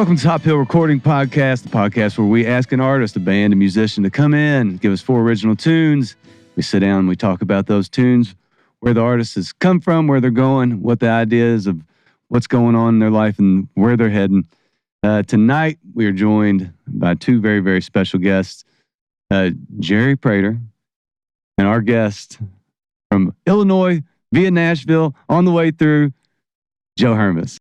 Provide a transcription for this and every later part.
Welcome to Top Hill Recording Podcast, the podcast where we ask an artist, a band, a musician to come in, give us 4 original tunes. We sit down and we talk about those tunes, where the artist has come from, where they're going, what the idea is of what's going on in their life and where they're heading. Tonight, we are joined by 2 very, very special guests, Jerry Prater and our guest from Illinois via Nashville on the way through, Joe Hermes.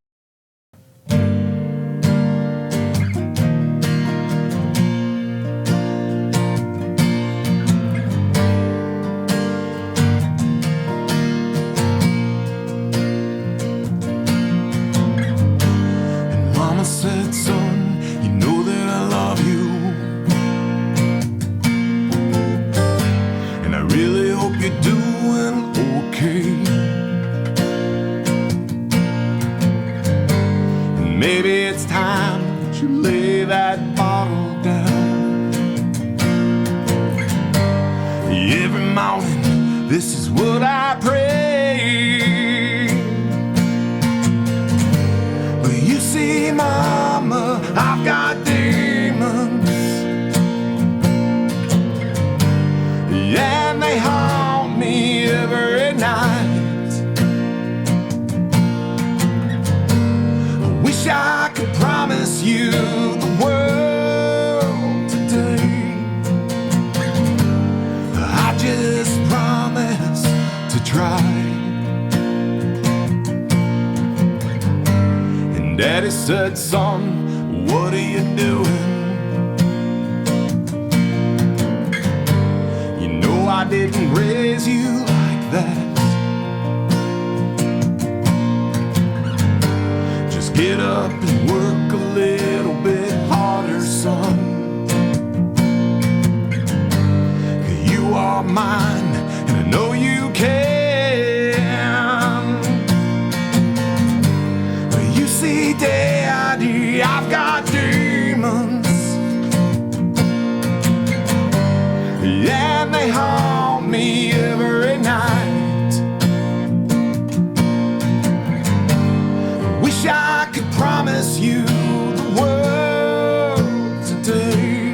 Said, son, you know that I love you, and I really hope you're doing okay. And maybe it's time that you lay that bottle down. Every morning, this is what I pray. See, mama, I've got demons, and they haunt me every night. I wish I could promise you the world today. I just promise to try. Daddy said, son, what are you doing? You know I didn't raise you like that. Just get up and work a little bit harder, son. 'Cause you are mine, and I know you can. See, Daddy, I've got demons, and they haunt me every night. Wish I could promise you the world today,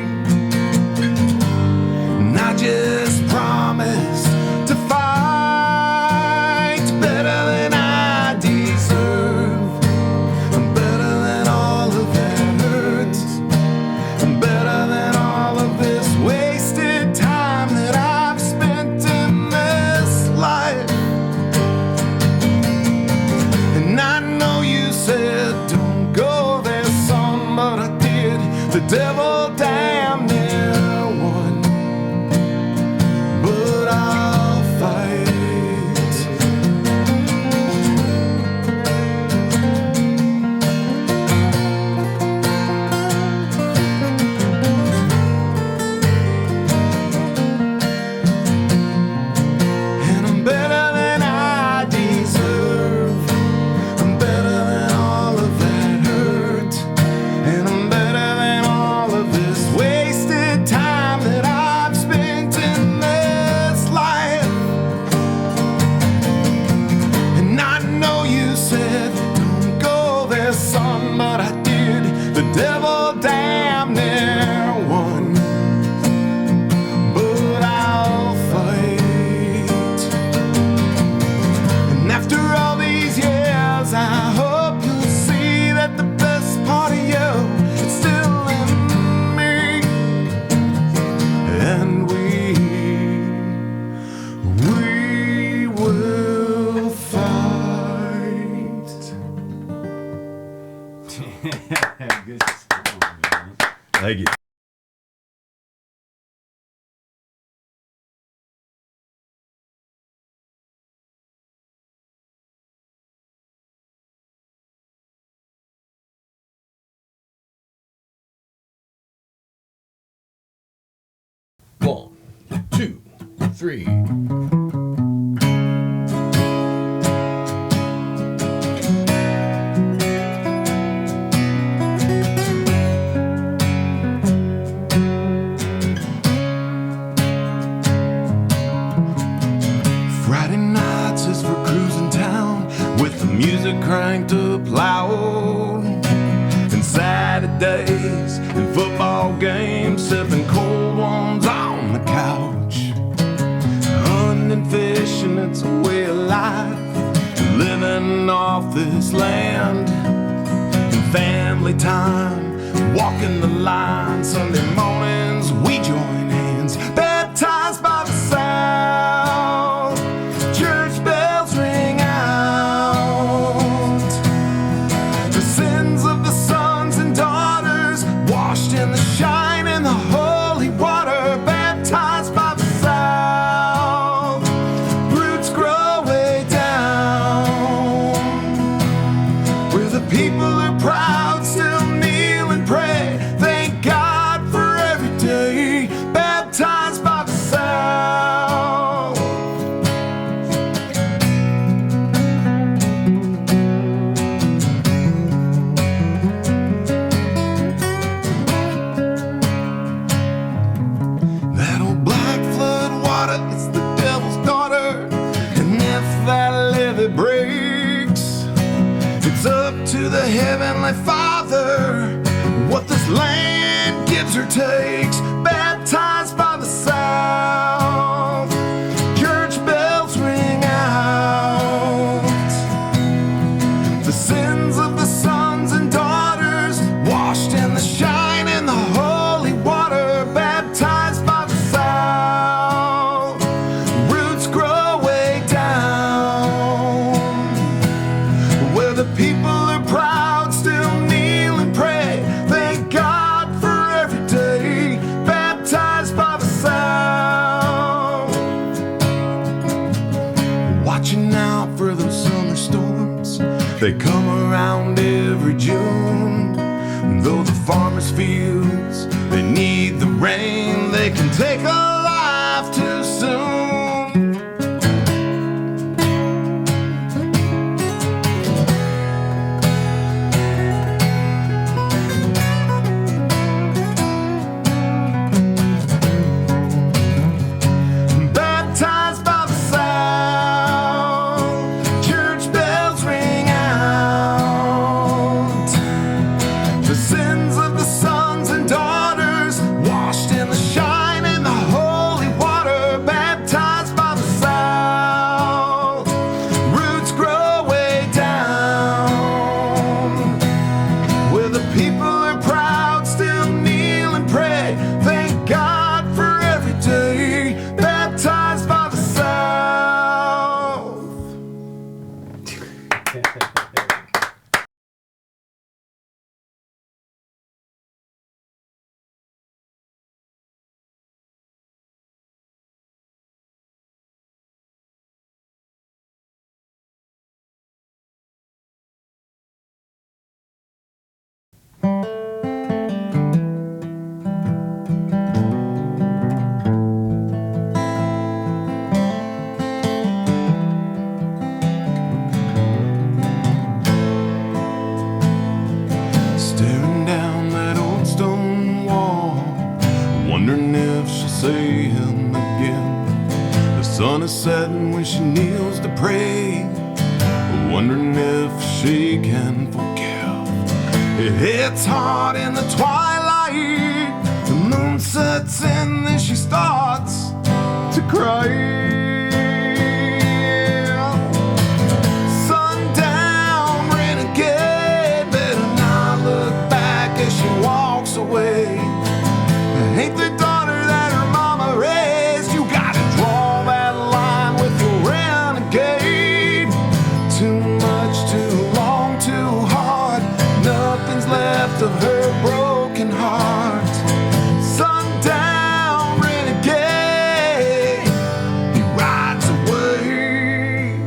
and I just promise to fight better than I deserve. The devil damn near won, but I'll fight. And I'm better than I deserve. I'm better than all of that hurt, and I'm better wasted time that I've spent in this life. And I know you said don't go there, son, but I did. The devil damn near won, but I'll fight. And after all these years, I hope you'll see that the best part of you is still in me. And we will fight. Good stuff, man. Thank you. One, two, three. Friday nights as we're cruising town with the music cranked up loud, and Saturday days and football games, sipping cold ones on the couch. Hunting, fishing, it's a way of life, living off this land. And family time, walking the line. Sunday mornings we join hands, baptized by the sound. Church bells ring out. The sins of the sons and daughters washed in the shine in the holy water, baptized by the sound. Roots grow way down where the people are proud, still kneel and pray. Thank God for every day, baptized by the sound. That old black flood water, it's the devil's daughter. And if that levee breaks, it's up to the Heavenly Father. What this land gives or takes, baptized by the sound. Church bells ring out. The sins of the sons and daughters washed in the shine in the holy water, baptized by the sound. Roots grow way down where the people are proud, still kneel and pray. Thank God for every day, baptized by the sound. Watching out for those summer storms, they come around every June. Though the farmers' fields, they need the rain, they can take a life too soon. Baptized by the sound, church bells ring out. The sins of the sons and daughters washed in the shine in the holy water, baptized by the sound. Roots grow way down where the people are proud, still kneel and pray. Thank God for every day, baptized by the South. Staring down that old stone wall, wondering if she'll see him again. The sun is setting when she kneels to pray, wondering if she can forgive. It hits hard in the twilight, the moon sets in, then she starts to cry. Sundown renegade, better not look back as she walks away. Ain't the daughter that her mama raised, you gotta draw that line with your renegade. Too much, too long, too hard, nothing's left of her broken heart. Sundown renegade, he rides away.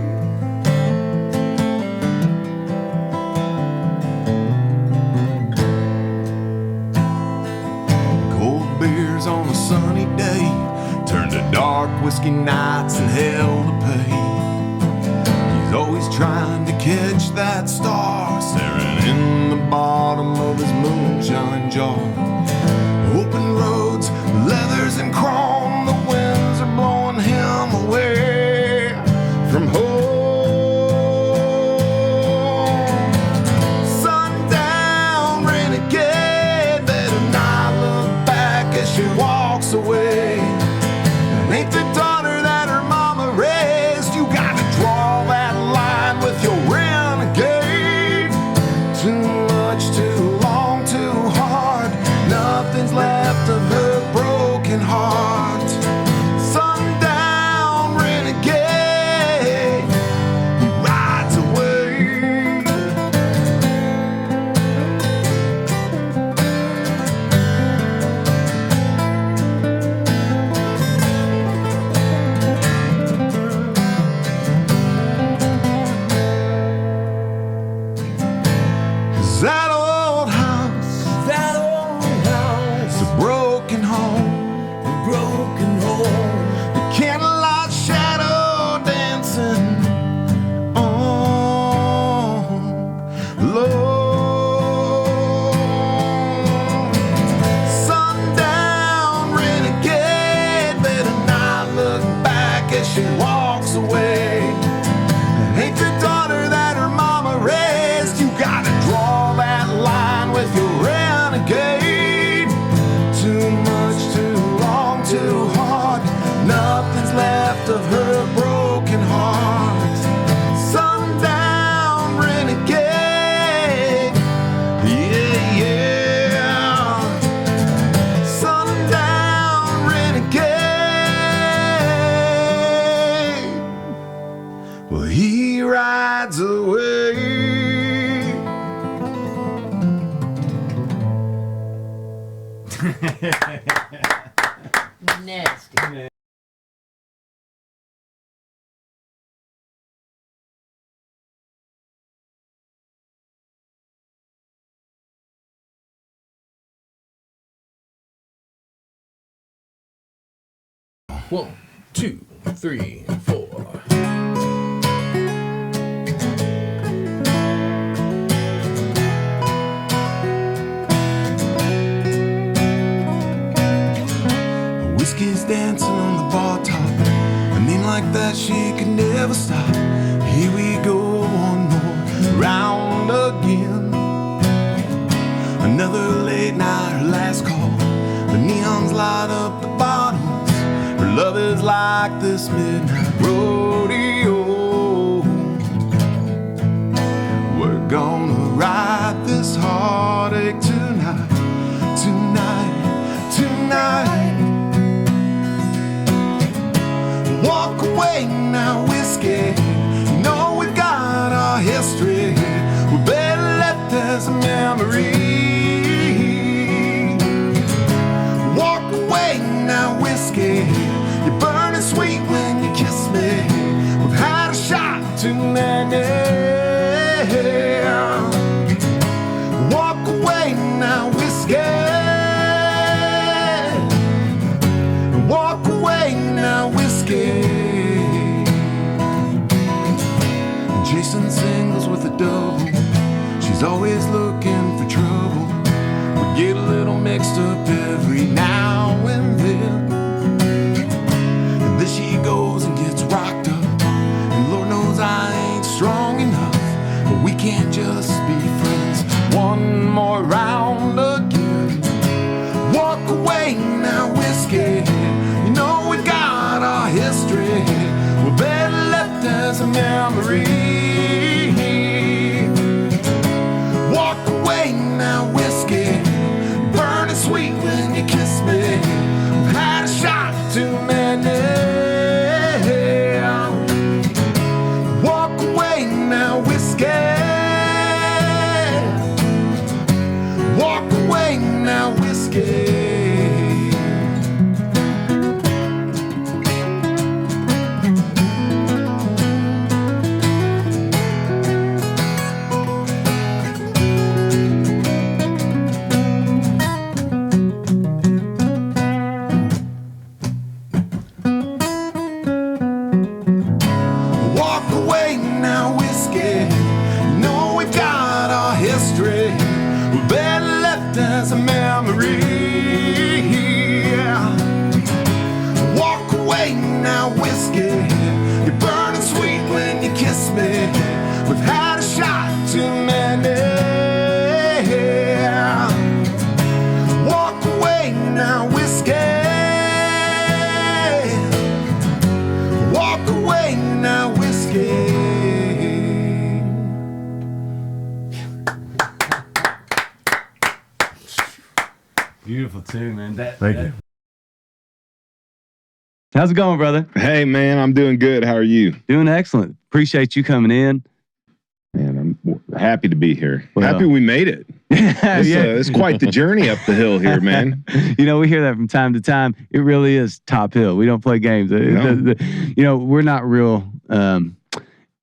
Cold beers on a sunny day turn to dark whiskey nights and hell to pay. He's always trying to catch that star, staring in the bottom of his moonshine jar. Open roads, leathers and chrome, the winds are blowing him away from home. Sundown renegade, walks away. Ain't the daughter that her mama raised. You gotta draw that line with your renegade. Too much, too long, too hard. Nothing's left of her broken heart. Sundown renegade. Yeah, yeah. Sundown renegade. Well, he rides away. Nasty. One, two, three, four. Whiskey's dancing on the bar top. I mean, like that, she could never stop. Here we go, one more round again. Another late night, her last call. The neons light up the bottles. Her love is like this midnight rodeo. We're gonna ride this heartache tonight, tonight, tonight. Walk away now, whiskey. You know we got our history. We better let this memory. Walk away now, whiskey. You're burning sweet when you kiss me. We've had a shot too many. Walk away now, whiskey. Walk away now, whiskey. Jason singles with a double. She's always looking for trouble. We get a little mixed up every now and then. And then she goes and gets rocked up. And Lord knows I ain't strong enough. But we can't just be friends. One more round again. Walk away now, whiskey. You know we got our history. We better let this a memory. Walk away now, whiskey. Burning sweet when you kiss me. We've had a shot too many. Walk away now, whiskey. Walk away now, whiskey. Walk away now, whiskey. You know we got our history. We better let this a memory. Walk away now, whiskey. You're burning sweet when you kiss me. We've had a shot too many. Walk away now, whiskey. Walk away now, whiskey. Beautiful tune, man. Thank you. How's it going, brother? Hey, man, I'm doing good. How are you? Doing excellent. Appreciate you coming in. Man, I'm happy to be here. Well, happy we made it. It's quite the journey up the hill here, man. You know, we hear that from time to time. It really is top hill. We don't play games. No. You know, we're not real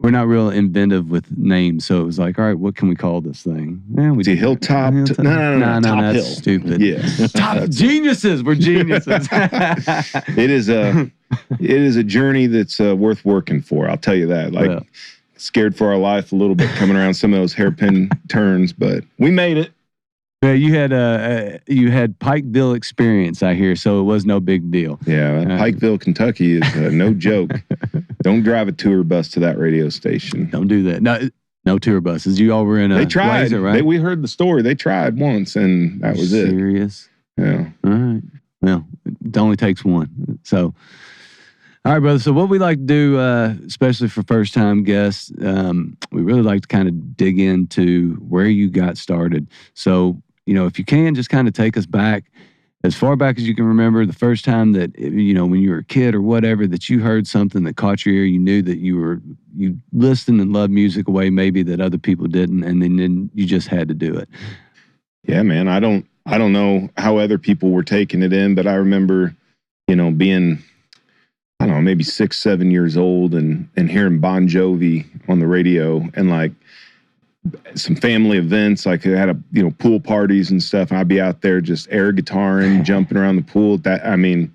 inventive with names. So it was like, all right, what can we call this thing? Yeah, we See, hilltop. No, no, top that's hill. stupid. Yeah. Top geniuses. We're geniuses. It is a journey that's worth working for. I'll tell you that. Like, Well. scared for our life a little bit coming around some of those hairpin turns, but we made it. Yeah, you had Pikeville experience, I hear, so it was no big deal. Yeah, Pikeville, Kentucky is no joke. Don't drive a tour bus to that radio station. Don't do that. No tour buses. You all were in a They tried. Blazer, right? We heard the story. They tried once, and that was it. Serious? Yeah. All right. Well, it only takes one. So, all right, brother. So what we like to do, especially for first-time guests, we really like to kind of dig into where you got started. So, if you can, just kind of take us back as far back as you can remember, the first time that, when you were a kid or whatever, that you heard something that caught your ear, you knew that you listened and loved music a way maybe that other people didn't, and then you just had to do it. Yeah, man. I don't know how other people were taking it in, but I remember, being, I don't know, maybe 6, 7 years old and hearing Bon Jovi on the radio, and like some family events, like they had pool parties and stuff. And I'd be out there just air guitaring, jumping around the pool. And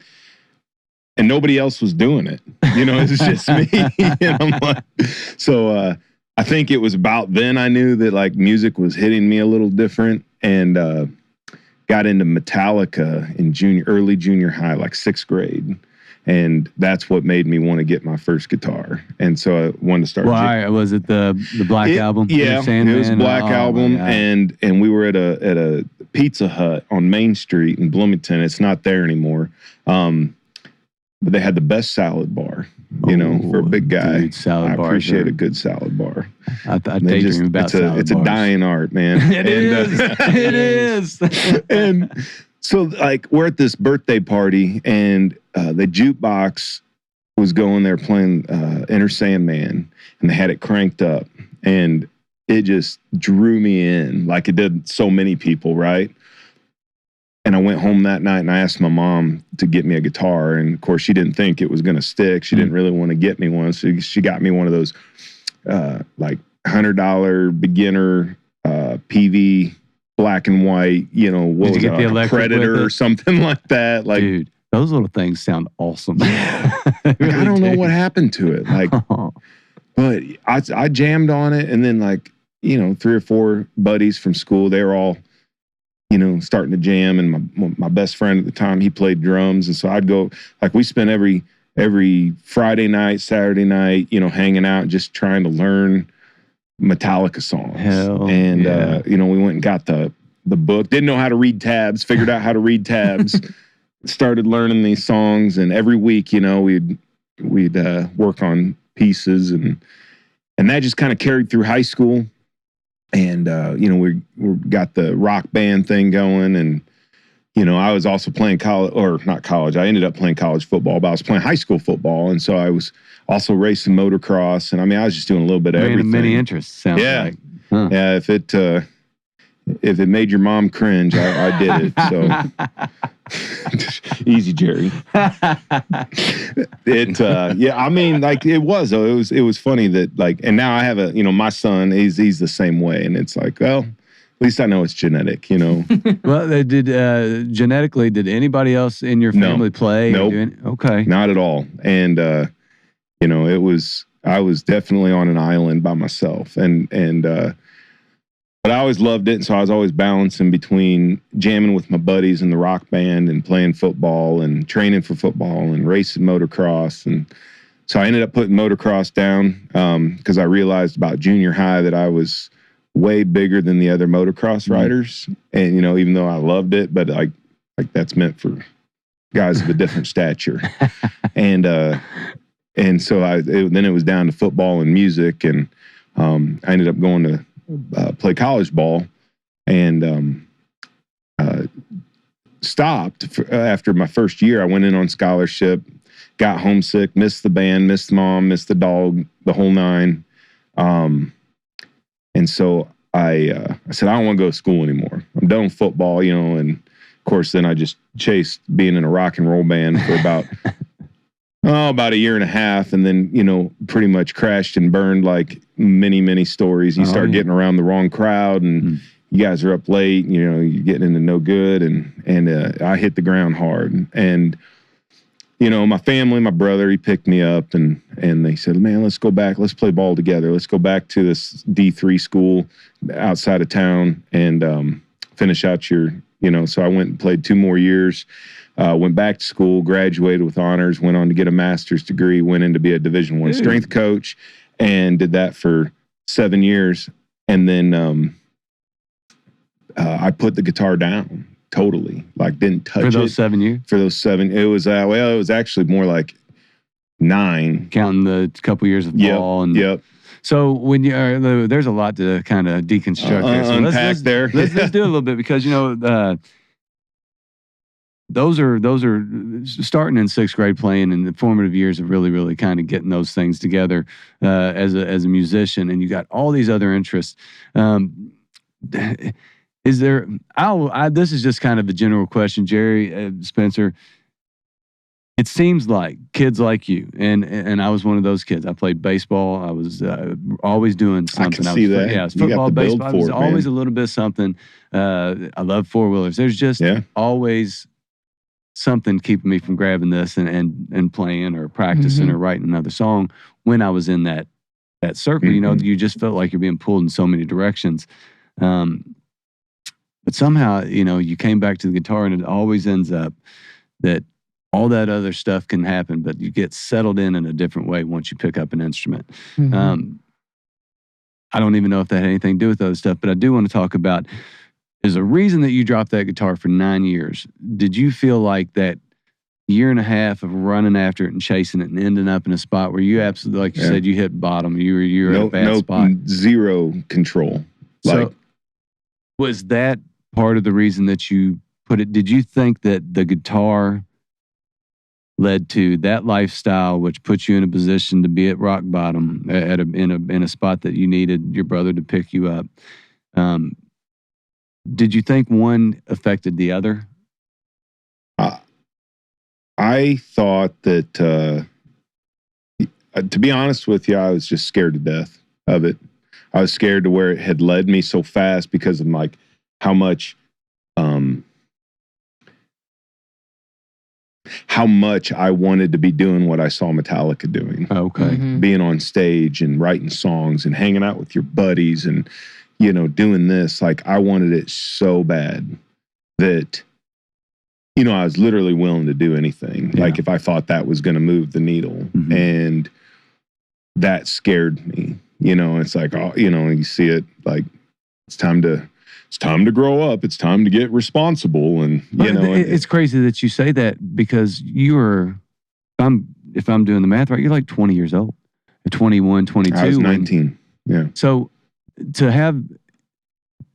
nobody else was doing it. It was just me. And I'm like, so I think it was about then I knew that like music was hitting me a little different, and got into Metallica in early junior high, like 6th grade. And that's what made me want to get my first guitar. And so I wanted to start. Why? Was it the Black Album? Yeah, it was Black Album. And we were at a Pizza Hut on Main Street in Bloomington. It's not there anymore. But they had the best salad bar, for a big guy. Dude, salad bar. I appreciate a good salad bar. I daydream about salad bars. It's a dying art, man. It is. And so, like, we're at this birthday party, and the jukebox was going there playing Enter Sandman, and they had it cranked up, and it just drew me in like it did so many people, right? And I went home that night, and I asked my mom to get me a guitar, and of course, she didn't think it was going to stick. She didn't really want to get me one, so she got me one of those like $100 beginner PV black and white, what was it, like a Predator or something like that. Like, dude, those little things sound awesome. Like, really, I don't know what happened to it. Like, but I jammed on it, and then like, 3 or 4 buddies from school, they were all, starting to jam, and my best friend at the time, he played drums, and so I'd go, like, we spent every Friday night, Saturday night, hanging out, just trying to learn Metallica songs. We went and got the book, didn't know how to read tabs, figured out how to read tabs, started learning these songs, and every week, we'd work on pieces, and that just kind of carried through high school. And we got the rock band thing going, and I was also playing not college. I ended up playing college football, but I was playing high school football, and so I was also racing motocross, and I was just doing a little bit of everything. Many interests, sounds like. Huh. Yeah, if it made your mom cringe, I did it. So easy, Jerry. It was funny that, like, and now I have my son, he's the same way, and it's like, well, at least I know it's genetic, Well, genetically, did anybody else in your family play? Nope. Okay. Not at all. And I was definitely on an island by myself, but I always loved it, and so I was always balancing between jamming with my buddies in the rock band and playing football and training for football and racing motocross. And so I ended up putting motocross down because I realized about junior high that I was way bigger than the other motocross riders. And, even though I loved it, but like that's meant for guys of a different stature. And so then it was down to football and music, and I ended up going to play college ball, and stopped after my first year. I went in on scholarship, got homesick, missed the band, missed mom, missed the dog, the whole nine. And so I said, I don't want to go to school anymore. I'm done with football, and of course then I just chased being in a rock and roll band for about a year and a half, and then, pretty much crashed and burned like many, many stories. You start getting around the wrong crowd, and you guys are up late, you're getting into no good, and I hit the ground hard. And, my family, my brother, he picked me up, and they said, man, let's go back. Let's play ball together. Let's go back to this D3 school outside of town and finish out your So I went and played 2 more years, went back to school, graduated with honors, went on to get a master's degree, went in to be a Division I strength coach, and did that for 7 years. And then I put the guitar down totally, like didn't touch it. For those 7 years? For those 7, it was, it was actually more like 9. Counting the couple years of ball. Yep. So when you there's a lot to kind of deconstruct there. So unpack there. Let's do a little bit, because those are starting in 6th grade, playing in the formative years of really kind of getting those things together as a musician, and you got all these other interests. Is there? This is just kind of a general question, Jerry, Spencer. It seems like kids like you, and I was one of those kids. I played baseball. I was always doing something. I can see that. Yeah, it was football, baseball. I was always a little bit of something. I love 4-wheelers. There's just always something keeping me from grabbing this and playing or practicing or writing another song. When I was in that circle, you just felt like you're being pulled in so many directions. But somehow, you came back to the guitar, and it always ends up that all that other stuff can happen, but you get settled in a different way once you pick up an instrument. I don't even know if that had anything to do with other stuff, but I do want to talk about, there's a reason that you dropped that guitar for 9 years. Did you feel like that year and a half of running after it and chasing it and ending up in a spot where you absolutely, like you said, you hit bottom, you were in a bad spot? Zero control. So was that part of the reason that you put it? Did you think that the guitar led to that lifestyle, which puts you in a position to be at rock bottom, in a spot that you needed your brother to pick you up? Did you think one affected the other? I thought that, to be honest with you, I was just scared to death of it. I was scared to where it had led me so fast because of like how much I wanted to be doing what I saw Metallica doing. Okay. Being on stage and writing songs and hanging out with your buddies and, doing this. Like, I wanted it so bad that, I was literally willing to do anything. Yeah. Like, if I thought that was going to move the needle. And that scared me. It's like, you see it, like, it's time to grow up. It's time to get responsible. And, it's crazy that you say that, because if I'm doing the math right, you're like 20 years old, 21, 22. I was 19. Yeah. So to have,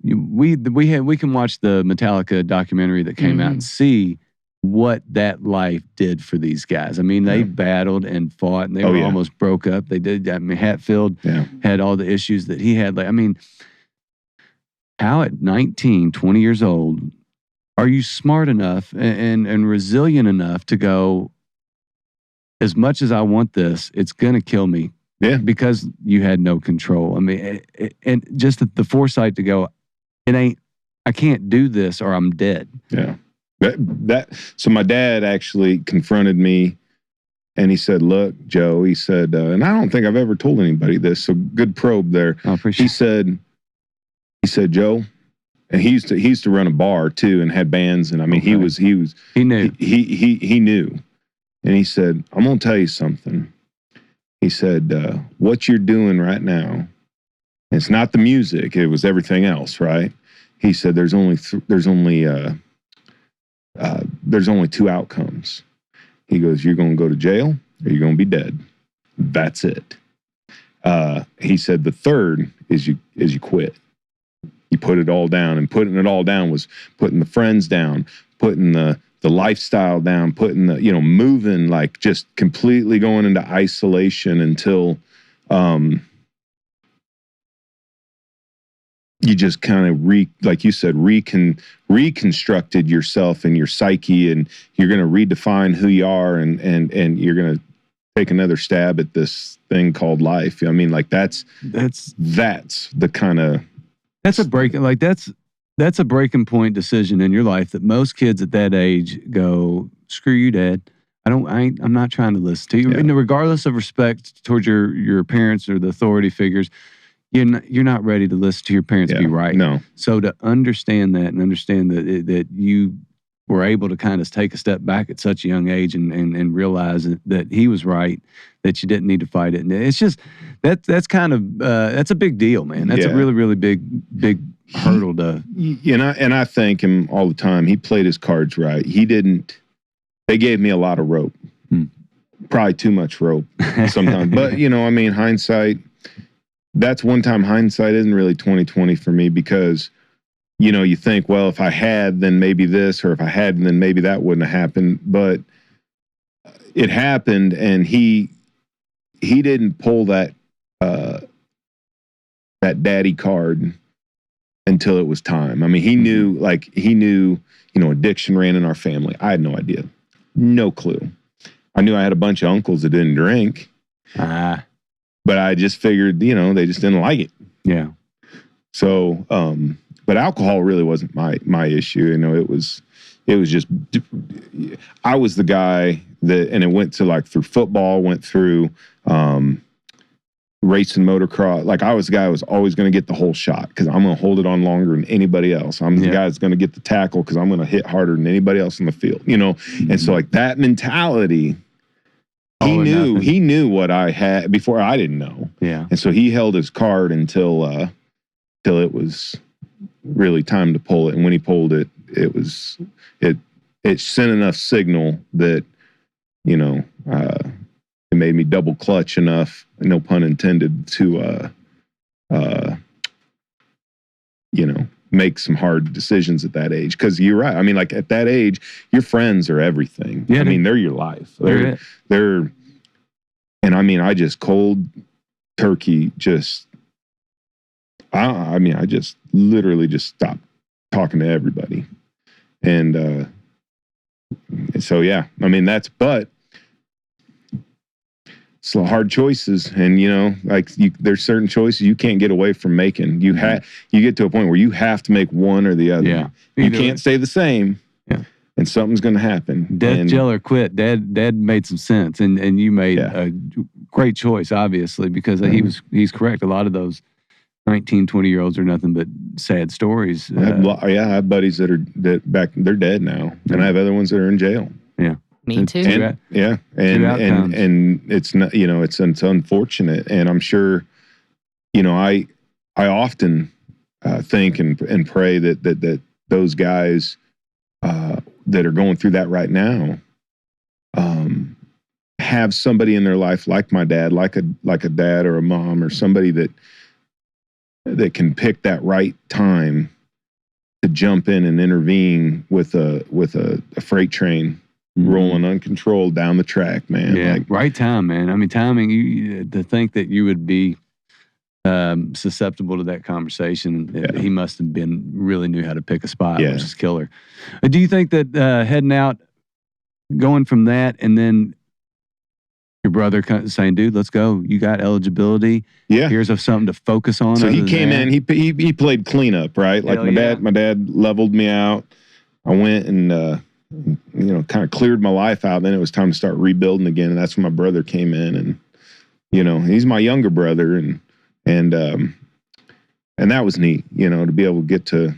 we can watch the Metallica documentary that came out and see what that life did for these guys. I mean, they battled and fought, and they were almost broke up. They did. I mean, Hatfield had all the issues that he had. Like, I mean, how at 19, 20 years old, are you smart enough and resilient enough to go, as much as I want this, it's going to kill me? Yeah. Because you had no control. I mean, and just the foresight to go, I can't do this or I'm dead. Yeah. So my dad actually confronted me, and he said, "Look, Joe," he said, and I don't think I've ever told anybody this, so good probe there. I appreciate it. He said, "Joe," and he used to run a bar too and had bands, and I mean, he knew. He knew. And he said, "I'm going to tell you something." He said, "What you're doing right now, it's not the music, it was everything else, right?" He said, there's only 2 outcomes. He goes, "You're going to go to jail or you're going to be dead. That's it." He said, "The third is you quit. You put it all down." And putting it all down was putting the friends down, putting the lifestyle down, putting the, moving, like just completely going into isolation until you just kind of like you said, reconstructed yourself and your psyche, and you're going to redefine who you are, and you're going to take another stab at this thing called life. I mean, like that's the kind of, that's a breaking point decision in your life that most kids at that age go, "Screw you, Dad. I'm not trying to listen to you." Yeah. And regardless of respect towards your parents or the authority figures, you're not ready to listen to your parents be right. No. So to understand that and understand that you were able to kind of take a step back at such a young age and realize that he was right, that you didn't need to fight it. And it's just that's kind of that's a big deal, man. That's a really, really big hurdle to. And I thank him all the time. He played his cards right. He didn't. They gave me a lot of rope, probably too much rope sometimes. But I mean, hindsight. That's one time hindsight isn't really 20/20 for me because. You think, well, if I had, then maybe this, or if I hadn't, then maybe that wouldn't have happened. But it happened, and he didn't pull that daddy card until it was time. I mean, he knew, addiction ran in our family. I had no idea, no clue. I knew I had a bunch of uncles that didn't drink, but I just figured, they just didn't like it. Yeah. So. But alcohol really wasn't my issue. It was just, I was the guy that, and it went to through football, went through racing motocross. Like I was the guy who was always going to get the whole shot because I'm going to hold it on longer than anybody else. I'm the guy that's going to get the tackle because I'm going to hit harder than anybody else in the field, And so that mentality, he knew what I had before I didn't know. Yeah. And so he held his card until it was really time to pull it. And when he pulled it, it sent enough signal that, it made me double clutch enough, no pun intended, to, make some hard decisions at that age. Cause you're right. I mean, at that age, your friends are everything. Yeah, I mean, they're your life. They're, and I mean, I just cold turkey, I just literally just stopped talking to everybody. And so, yeah, I mean, but it's hard choices. And, there's certain choices you can't get away from making. You get to a point where you have to make one or the other. Yeah. You can't stay the same. Yeah. And something's going to happen. Death, jail, or quit. Dad made some sense. And you made a great choice, obviously, because he's correct. A lot of those 19, 20-year-olds are nothing but sad stories. I have buddies they're dead now, and I have other ones that are in jail. Yeah, me too. And it's not, it's unfortunate, and I'm sure, I often think and pray that those guys that are going through that right now have somebody in their life like my dad, like a dad or a mom or somebody that can pick that right time to jump in and intervene with a freight train rolling uncontrolled down the track, man. Yeah, right time, man. I mean, timing. To think that you would be susceptible to that conversation, he must have really knew how to pick a spot, which is killer. Do you think that heading out, going from that, and then your brother saying, "Dude, let's go. You got eligibility. Yeah, here's something to focus on." So he came in. He played cleanup, right? Like my dad leveled me out. I went and kind of cleared my life out. Then it was time to start rebuilding again, and that's when my brother came in. And he's my younger brother, and that was neat. To be able to get to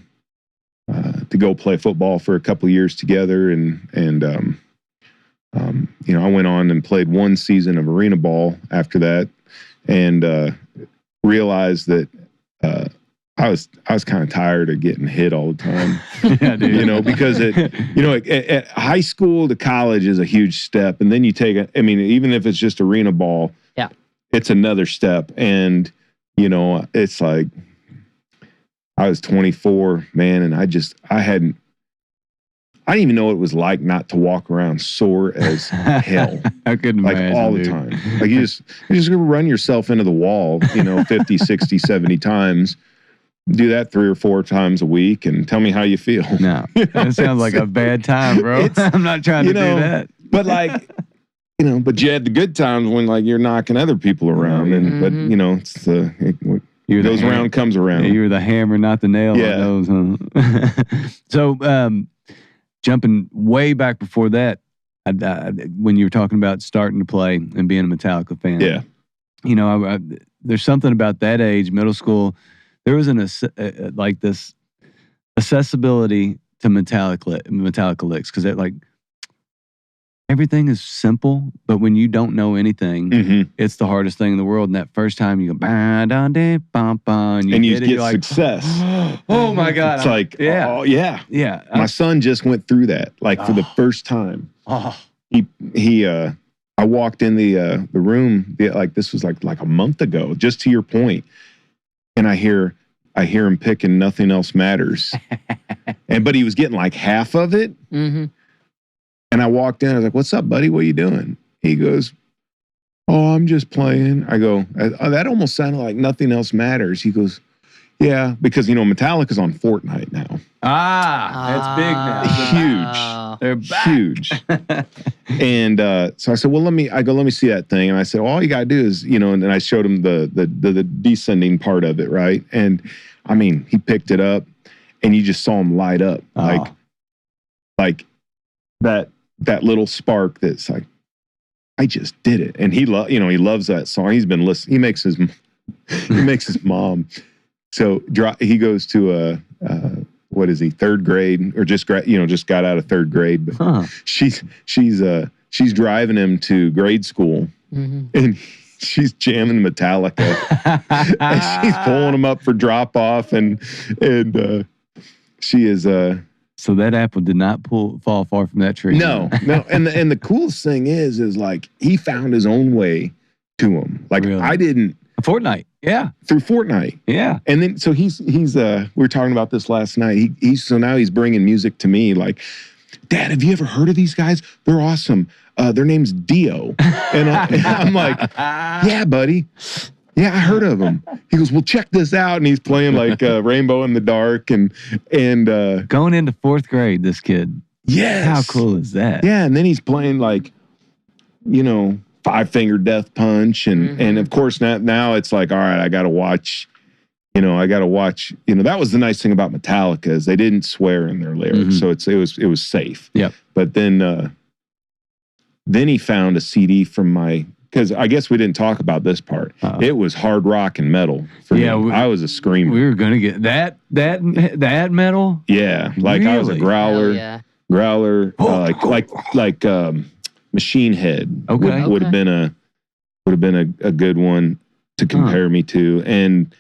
go play football for a couple of years together, and I went on and played one season of arena ball after that, and realized that I was kind of tired of getting hit all the time. Yeah, dude. Because at high school to college is a huge step, and then you take even if it's just arena ball, it's another step, and it's like I was 24, man, and I didn't even know what it was like not to walk around sore as hell. I couldn't imagine, all the time. Like you just gonna run yourself into the wall, 50, 60, 70 times. Do that 3 or 4 times a week and tell me how you feel. No, that sounds like a bad time, bro. I'm not trying to do that. But but you had the good times when you're knocking other people around, but it's goes around comes around. Yeah, you were the hammer, not the nail. Yeah. On those, huh? So, jumping way back before that, when you were talking about starting to play and being a Metallica fan. Yeah. you know, there's something about that age, middle school. There was like this accessibility to Metallica licks because like everything is simple, but when you don't know anything, it's the hardest thing in the world. And that first time you go, and you get like, success. Oh my God. It's like, oh yeah. Yeah. My son just went through that, like for the first time. I walked in the room, like this was like a month ago, just to your point. And I hear him picking Nothing Else Matters. But he was getting like half of it. And I walked in, I was like, what's up, buddy? What are you doing? He goes, oh, I'm just playing. I go, that almost sounded like Nothing Else Matters. He goes, yeah, because, you know, Metallica's on Fortnite now. That's big Huge. now. They're back. Huge. And so I said, well, let me see that thing. And I said, well, all you got to do is, you know, and then I showed him the descending part of it, right? And I mean, he picked it up and you just saw him light up. Like that little spark that's like, I just did it. And he loves that song. He's been listening. He makes his mom. So he goes to what is he, third grade or just got out of third grade. But she's driving him to grade school and she's jamming Metallica and she's pulling him up for drop off and she is So that apple did not fall far from that tree. No. And the coolest thing is like he found his own way to him. Like really? I didn't. Fortnite. Yeah. Through Fortnite. Yeah. And then, so he's we were talking about this last night. So now he's bringing music to me like, Dad, have you ever heard of these guys? They're awesome. Their name's Dio. And I'm like, yeah, buddy. Yeah, I heard of him. He goes, well, check this out. And he's playing like Rainbow in the Dark and going into fourth grade, this kid. Yes. How cool is that? Yeah. And then he's playing like, you know, Five Finger Death Punch. And of course now it's like, all right, I got to watch, that was the nice thing about Metallica is they didn't swear in their lyrics. So it was safe. Yep. But then he found a CD from because I guess we didn't talk about this part. It was hard rock and metal for me. I was a screamer. We were going to get that metal? Yeah. Like really? I was a growler. Like Machine Head would have been a good one to compare me to. And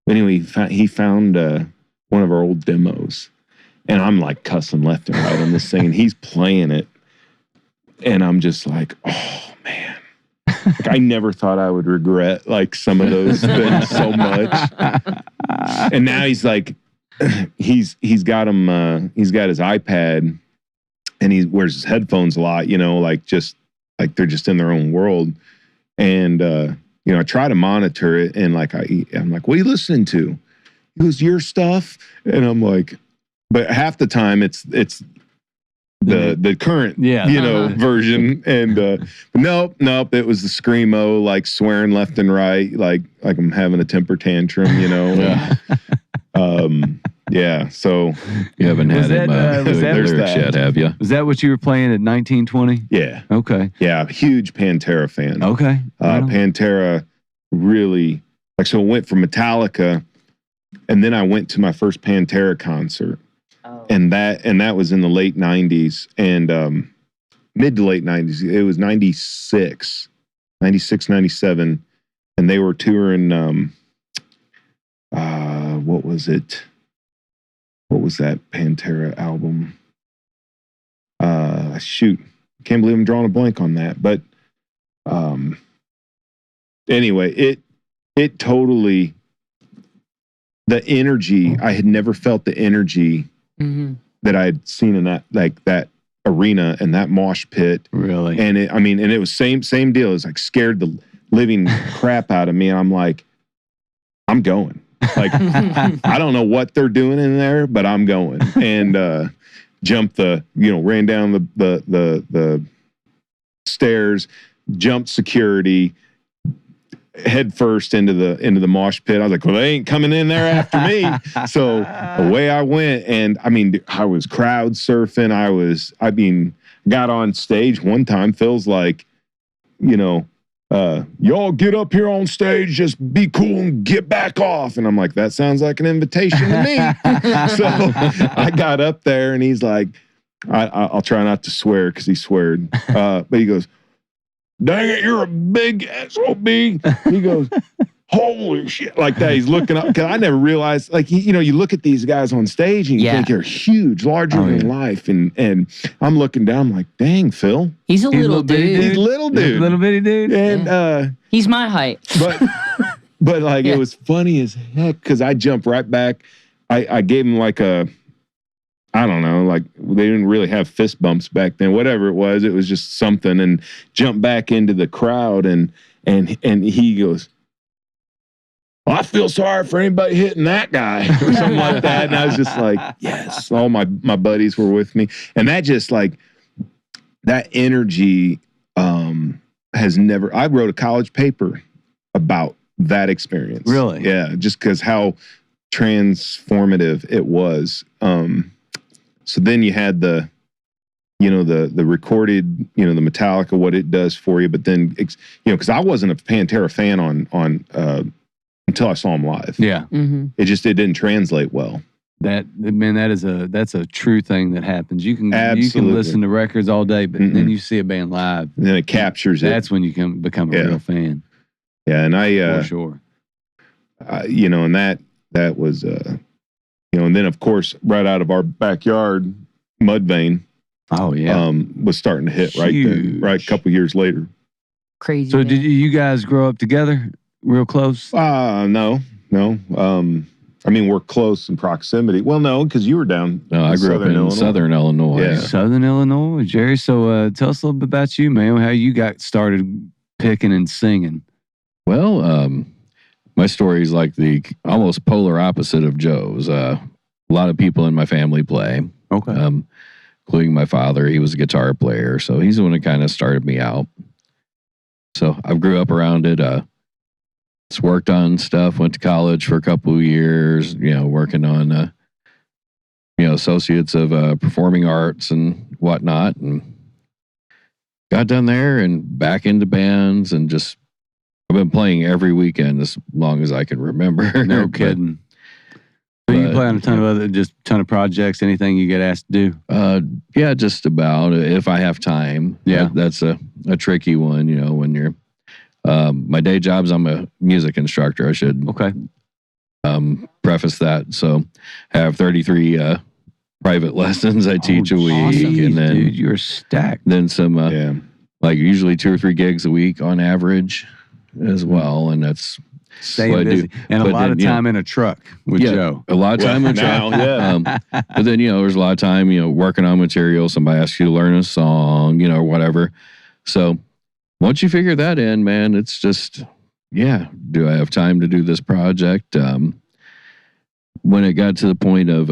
anyway, he found one of our old demos, and I'm like cussing left and right on this thing, and he's playing it, and I'm just like, oh man, like, I never thought I would regret like some of those things so much. And now he's like, he's got his iPad. And he wears his headphones a lot, like just like they're just in their own world. And I try to monitor it, and like I'm like, what are you listening to? He goes, your stuff, and I'm like, but half the time it's the current version, and but nope, it was the screamo, like swearing left and right, like I'm having a temper tantrum, Yeah, so you haven't had him lyrics yet, have you? Was that what you were playing at 1920? Yeah. Okay. Yeah, huge Pantera fan. Okay. Pantera really, like, so it went from Metallica, and then I went to my first Pantera concert, and that was in the late 90s, and mid to late 90s. It was 96, 97, and they were touring, what was it? What was that Pantera album? Shoot. Can't believe I'm drawing a blank on that. But anyway, it totally, the energy, I had never felt the energy that I had seen in that arena and that mosh pit. Really? And it was same deal. It was like scared the living crap out of me. And I'm like, I'm going. Like, I don't know what they're doing in there, but I'm going. And jumped ran down the stairs, jumped security, head first into the mosh pit. I was like, well, they ain't coming in there after me. So away I went, and I was crowd surfing. Got on stage one time, feels like, y'all get up here on stage, just be cool and get back off. And I'm like, that sounds like an invitation to me. So I got up there and he's like, I'll try not to swear because he sweared. But he goes, dang it, you're a big SOB. He goes, holy shit, like that. He's looking up, because I never realized, like, you look at these guys on stage and you think they're huge, larger than life. And I'm looking down, I'm like, dang, Phil. He's a little dude. He's a little dude. Little bitty dude. And he's my height. But like, it was funny as heck, because I jumped right back. I gave him like a, I don't know, like they didn't really have fist bumps back then. Whatever it was just something, and jumped back into the crowd, and he goes, well, I feel sorry for anybody hitting that guy or something like that. And I was just like, yes, all my buddies were with me. And that just like, that energy has never, I wrote a college paper about that experience. Really? Yeah, just because how transformative it was. So then you had the recorded, the Metallica, what it does for you. But then, because I wasn't a Pantera fan on until I saw him live. Yeah. Mm-hmm. It didn't translate well. That's a true thing that happens. You can listen to records all day, but then you see a band live, and then it captures it. That's when you can become a real fan. Yeah, and I for sure. And that was and then of course right out of our backyard, Mudvayne. Oh yeah. Was starting to hit right then, right a couple years later. Crazy. So did you guys grow up together, real close? No. I mean, we're close in proximity. Well, no, because you were down. No, I grew up in Southern Illinois. Yeah. Southern Illinois, Jerry. So tell us a little bit about you, man. How you got started picking and singing. Well, my story is like the almost polar opposite of Joe's. A lot of people in my family play. Okay. Including my father. He was a guitar player, so he's the one that kind of started me out. So I grew up around it. Just worked on stuff. Went to college for a couple of years. Working on associates of performing arts and whatnot, and got done there and back into bands, and just I've been playing every weekend as long as I can remember. No kidding. So you play on a ton of projects, anything you get asked to do? Yeah, just about, if I have time. Yeah. That's a tricky one, when you're, my day job's, I'm a music instructor. I should preface that. So I have 33 private lessons I teach a week. Awesome. And then, dude, you're stacked. Then some, like usually 2 or 3 gigs a week on average as well. And that's staying busy. And a lot of time in a truck with Joe. A lot of time in a truck. But then, there's a lot of time, working on material. Somebody asks you to learn a song, or whatever. So once you figure that in, man, it's just, do I have time to do this project? When it got to the point of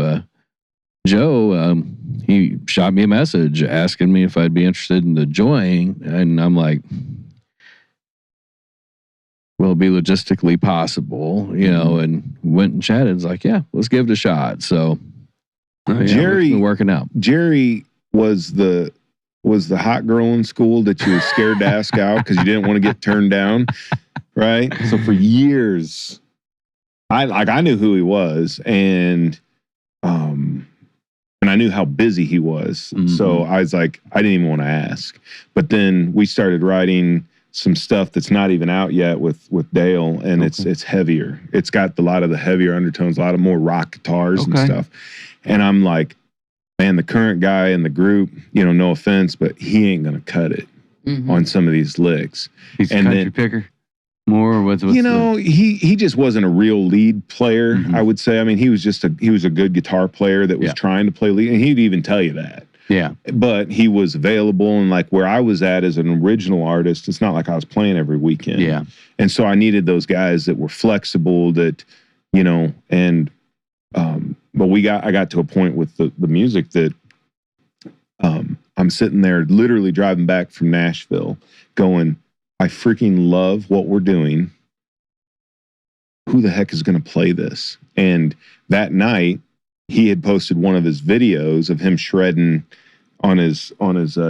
Joe, he shot me a message asking me if I'd be interested in the join. And I'm like, will it be logistically possible, and went and chatted. It's like, let's give it a shot. So Jerry, it's been working out. Jerry was the hot girl in school that you were scared to ask out because you didn't want to get turned down. Right. So for years, I knew who he was, and I knew how busy he was. Mm-hmm. So I was like, I didn't even want to ask. But then we started writing some stuff that's not even out yet with Dale, and it's heavier. It's got a lot of the heavier undertones, a lot of more rock guitars and stuff. And I'm like, man, the current guy in the group, no offense, but he ain't gonna cut it on some of these licks. He's a country picker more, or what's he just wasn't a real lead player. I would say. I mean, he was a good guitar player that was trying to play lead, and he'd even tell you that. Yeah. But he was available, and like where I was at as an original artist, it's not like I was playing every weekend. Yeah. And so I needed those guys that were flexible, that, and but I got to a point with the music that I'm sitting there literally driving back from Nashville going, I freaking love what we're doing. Who the heck is going to play this? And that night, he had posted one of his videos of him shredding on his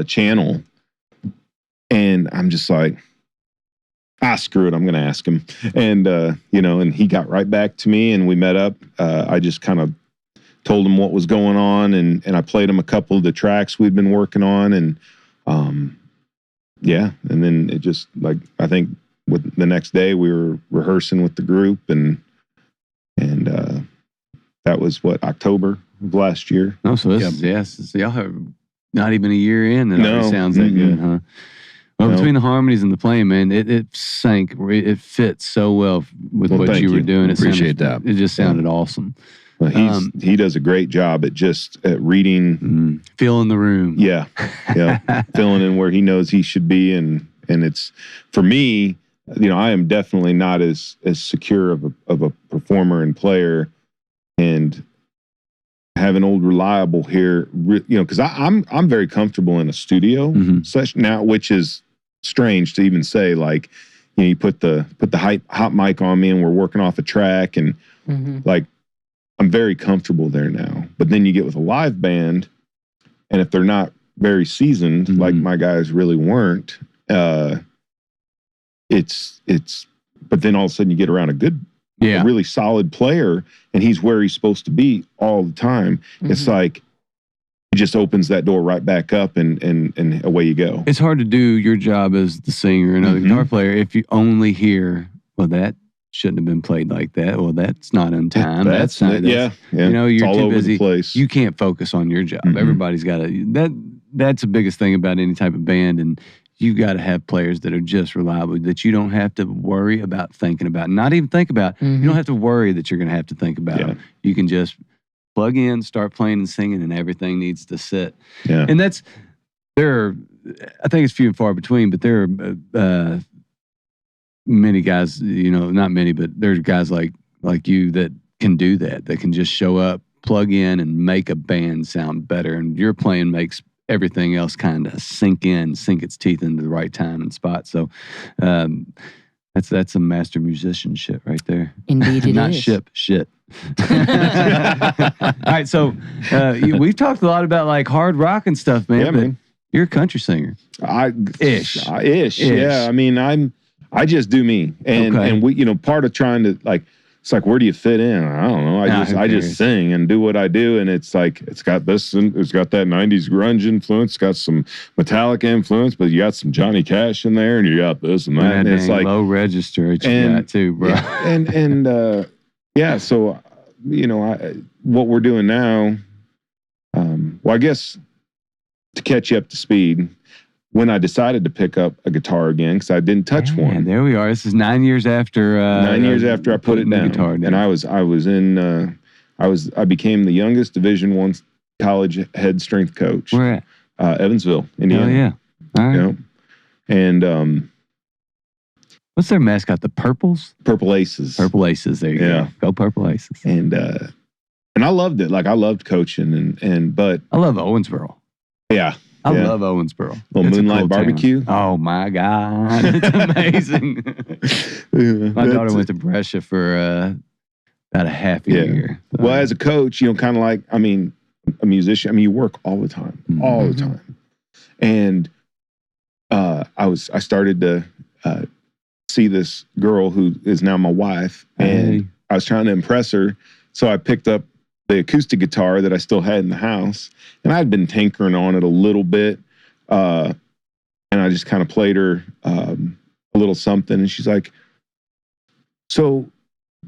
channel, and I'm just like, screw it, I'm going to ask him. And, and he got right back to me and we met up. I just kind of told him what was going on and I played him a couple of the tracks we'd been working on. And, and then it just I think with the next day we were rehearsing with the group and that was October of last year. Oh, so this so y'all have not even a year in and it already sounds that good, huh? Well, between the harmonies and the playing, man, it sank. It fits so well with what you were doing. Appreciate that. It just sounded awesome. Well, he does a great job at reading, feeling the room. Yeah, filling in where he knows he should be, and it's for me. I am definitely not as secure of a performer and player, and having old reliable here, because I'm very comfortable in a studio session now, which is strange to even say. You put the hot mic on me and we're working off a track, and I'm very comfortable there now. But then you get with a live band, and if they're not very seasoned, like my guys really weren't, it's. But then all of a sudden you get around a really solid player, and he's where he's supposed to be all the time. It's like it just opens that door right back up, and away you go. It's hard to do your job as the singer and other guitar player if you only hear, well, that shouldn't have been played like that. Well, that's not on time. That's not. Yeah. You're it's all too over busy. The place. You can't focus on your job. Everybody's got to. That's the biggest thing about any type of band, and you got to have players that are just reliable, that you don't have to worry about thinking about. Not even think about. You don't have to worry that you're going to have to think about them. You can just plug in, start playing and singing, and everything needs to sit. Yeah. And I think it's few and far between, but there are many guys, not many, but there's guys like you that can do that can just show up, plug in, and make a band sound better. And your playing makes everything else kind of sink its teeth into the right time and spot. So that's a master musicianship right there. Indeed it Not is. shit. All right, so we've talked a lot about hard rock and stuff, man. Yeah, man. You're a country singer. Ish. Yeah. I mean, I just do me, and we, part of trying to it's where do you fit in? I don't know. I just sing and do what I do, and it's it's got this, and it's got that '90s grunge influence, got some Metallica influence, but you got some Johnny Cash in there, and you got this and that. And it's low register that you got too, bro. Yeah, so what we're doing now, well, I guess to catch you up to speed, when I decided to pick up a guitar again, because I didn't touch one. There we are. This is 9 years after. 9 years after I put it down. Guitar down. And I became the youngest Division I college head strength coach. Where at? Evansville, Indiana. Oh yeah. All right. And what's their mascot? The Purples? Purple Aces. Purple Aces. There you go. Go Purple Aces. And I loved it. I loved coaching but I love Owensboro. Yeah. I love Owensboro. Little It's a Moonlight cool Barbecue. Town. Oh my God. It's amazing. My daughter went to Brescia for about a half a year. So. Well, as a coach, kind of a musician, you work all the time. All the time. And I started to see this girl who is now my wife, and I was trying to impress her. So I picked up the acoustic guitar that I still had in the house, and I'd been tinkering on it a little bit, and I just kind of played her a little something, and she's like, "So,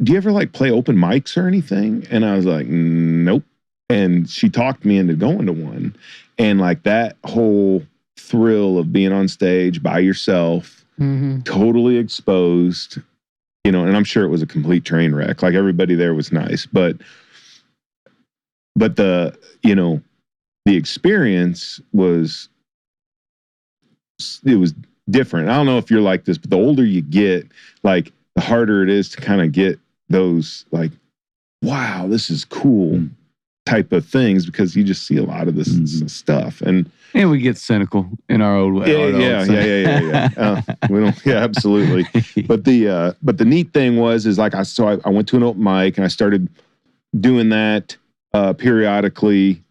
do you ever play open mics or anything?" And I was like, "Nope." And she talked me into going to one, and that whole thrill of being on stage by yourself, totally exposed, and I'm sure it was a complete train wreck. Everybody there was nice, but the experience was different. I don't know if you're like this, but the older you get, the harder it is to kind of get those wow, this is cool type of things, because you just see a lot of this stuff, and we get cynical in our old way. Yeah. We don't. Yeah, absolutely. But the neat thing was I went to an open mic and I started doing that periodically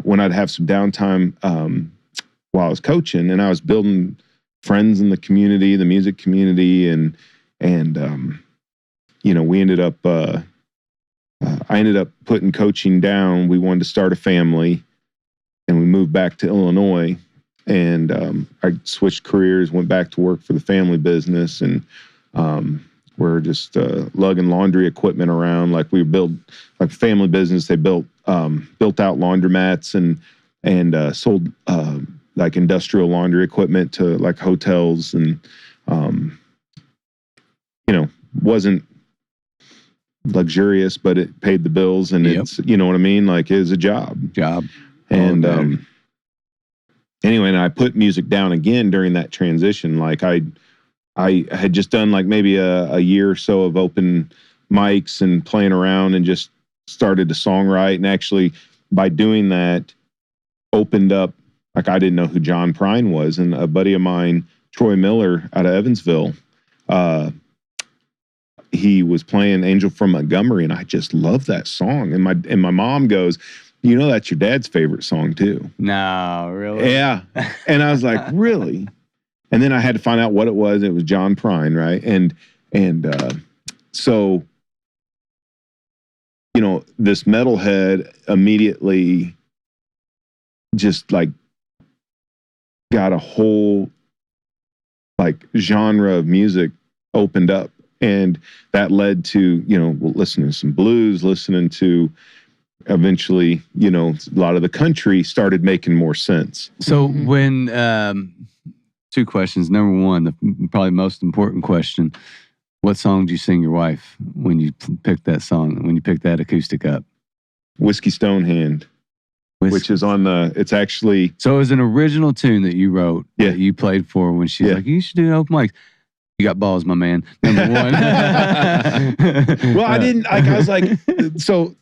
when I'd have some downtime while I was coaching, and I was building friends in the community, the music community, and we ended up. I ended up putting coaching down. We wanted to start a family, and we moved back to Illinois. And I switched careers, went back to work for the family business, and we're just lugging laundry equipment around. Like we build, like family business, they built out laundromats and sold like industrial laundry equipment to like hotels, and wasn't luxurious, but it paid the bills, and it's, you know what I mean? Like it was a job. And anyway, and I put music down again during that transition. Like I had just done like maybe a year or so of open mics and playing around, and just started to songwrite. And actually by doing that opened up, like I didn't know who John Prine was. And a buddy of mine, Troy Miller out of Evansville, he was playing Angel from Montgomery, and I just love that song. And my mom goes, that's your dad's favorite song too. No, really? Yeah. And I was like, really? And then I had to find out what it was. It was John Prine, right? And so, this metalhead immediately just like got a whole like genre of music opened up. And that led to, listening to some blues, listening to eventually, a lot of the country started making more sense. So when, two questions. Number one, the probably most important question, what song did you sing your wife when you picked that song, when you picked that acoustic up? Whiskey Stone Hand, which is on it's actually. So it was an original tune that you wrote, that you played for when she's like, you should do an open mic. You got balls, my man. Number one. Well, I was like, so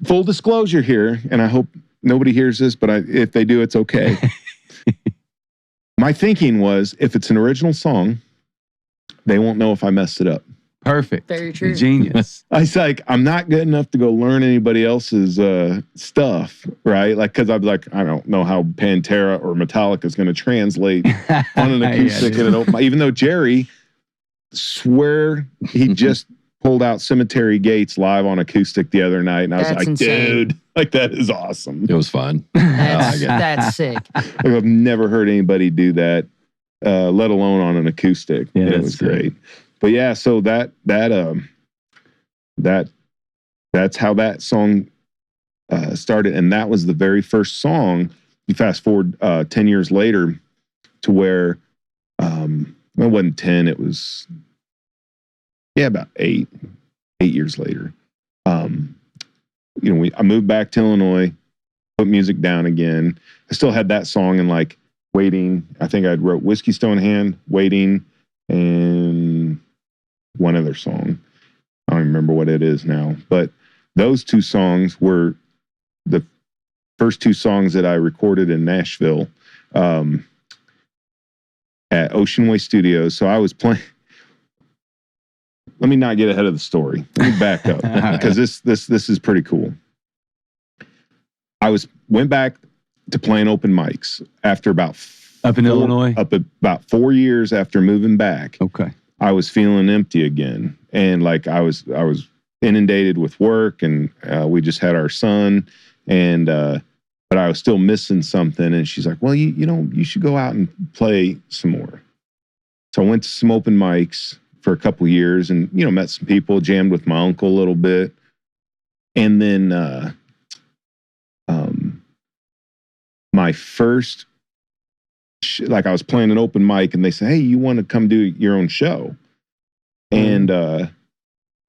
full disclosure here, and I hope nobody hears this, but if they do, it's okay. My thinking was, if it's an original song, they won't know if I messed it up. Perfect. Very true. Genius. I was like, I'm not good enough to go learn anybody else's stuff, right? Like, because I was like, I don't know how Pantera or Metallica is going to translate on an acoustic and an open mic. Even though Jerry swear he just pulled out Cemetery Gates live on acoustic the other night, and I was like, insane. Dude, like that is awesome. It was fun. That's sick. Like, I've never heard anybody do that, let alone on an acoustic. Yeah, it was great. But yeah, so that's how that song started, and that was the very first song. You fast forward 10 years later to where it wasn't 10, it was about 8 years later. I moved back to Illinois, put music down again. I still had that song and like Waiting. I think I wrote Whiskey Stone Hand, Waiting, and one other song. I don't remember what it is now, but those two songs were the first two songs that I recorded in Nashville at Ocean Way Studios. So I was playing. Let me not get ahead of the story. Let me back up because this is pretty cool. I went back to playing open mics after about Illinois? Up about 4 years after moving back. Okay. I was feeling empty again. And like I was inundated with work, and we just had our son, and but I was still missing something. And she's like, well, you should go out and play some more. So I went to some open mics for a couple years, and met some people, jammed with my uncle a little bit. And then my first I was playing an open mic, and they said, hey, you want to come do your own show? And of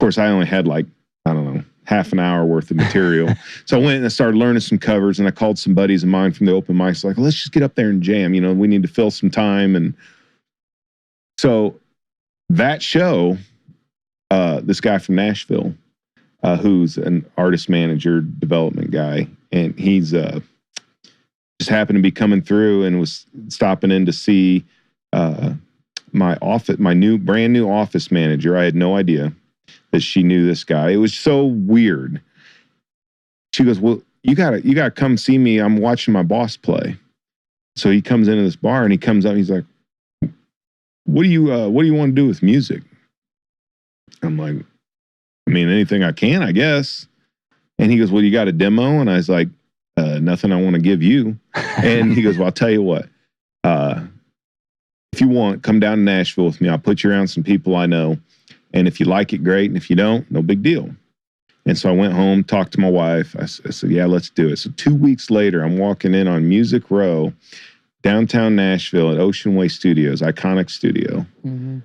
course I only had like, I don't know, half an hour worth of material. So I went and I started learning some covers, and I called some buddies of mine from the open mics, like, let's just get up there and jam. We need to fill some time. And so that show, this guy from Nashville, who's an artist manager, development guy, and he's just happened to be coming through and was stopping in to see my brand new office manager. I had no idea that she knew this guy. It was so weird. She goes, well, you gotta come see me. I'm watching my boss play. So he comes into this bar, and he comes up, and he's like, what do you want to do with music? I'm like, I mean, anything I can, I guess. And he goes, well, you got a demo? And I was like, nothing I want to give you. And he goes, well, I'll tell you what, if you want, come down to Nashville with me. I'll put you around some people I know. And if you like it, great. And if you don't, no big deal. And so I went home, talked to my wife. I said, yeah, let's do it. So 2 weeks later, I'm walking in on Music Row, downtown Nashville at Ocean Way Studios, iconic studio. Mm-hmm.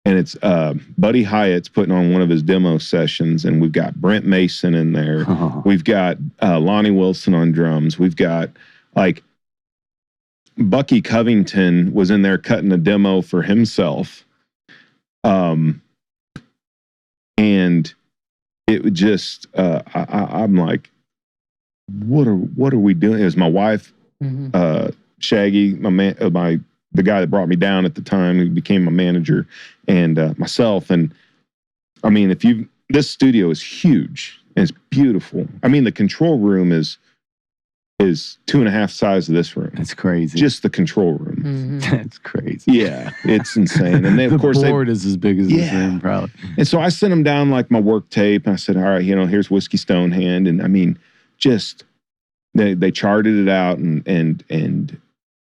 And it's Buddy Hyatt's putting on one of his demo sessions. And we've got Brent Mason in there. Oh. We've got Lonnie Wilson on drums. We've got like Bucky Covington was in there cutting a demo for himself. And it would just, I'm like, what are we doing? It was my wife, Shaggy, the guy that brought me down at the time, who became my manager, and myself. And I mean, this studio is huge and it's beautiful. I mean, the control room is 2.5 size of this room. That's crazy. Just the control room. Mm-hmm. That's crazy. Yeah, it's insane. And then, of course, the board is as big as this room, probably. And so I sent them down like my work tape, and I said, all right, here's Whiskey Stonehand. And I mean, just they charted it out, and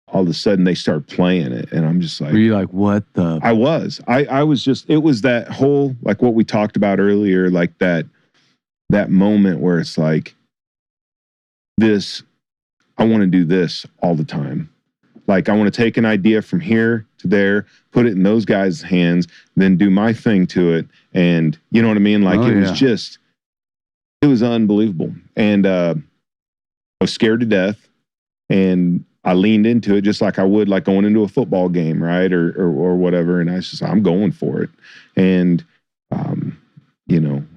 all of a sudden they start playing it, and I'm just like, were you like, what the? I was just, it was that whole, like what we talked about earlier, like that moment where it's like, I want to do this all the time. Like, I want to take an idea from here to there, put it in those guys' hands, then do my thing to it. And you know what I mean? Like, it was unbelievable. And I was scared to death, and I leaned into it just like I would, like going into a football game, right? Or whatever. And I was just, I'm going for it. And,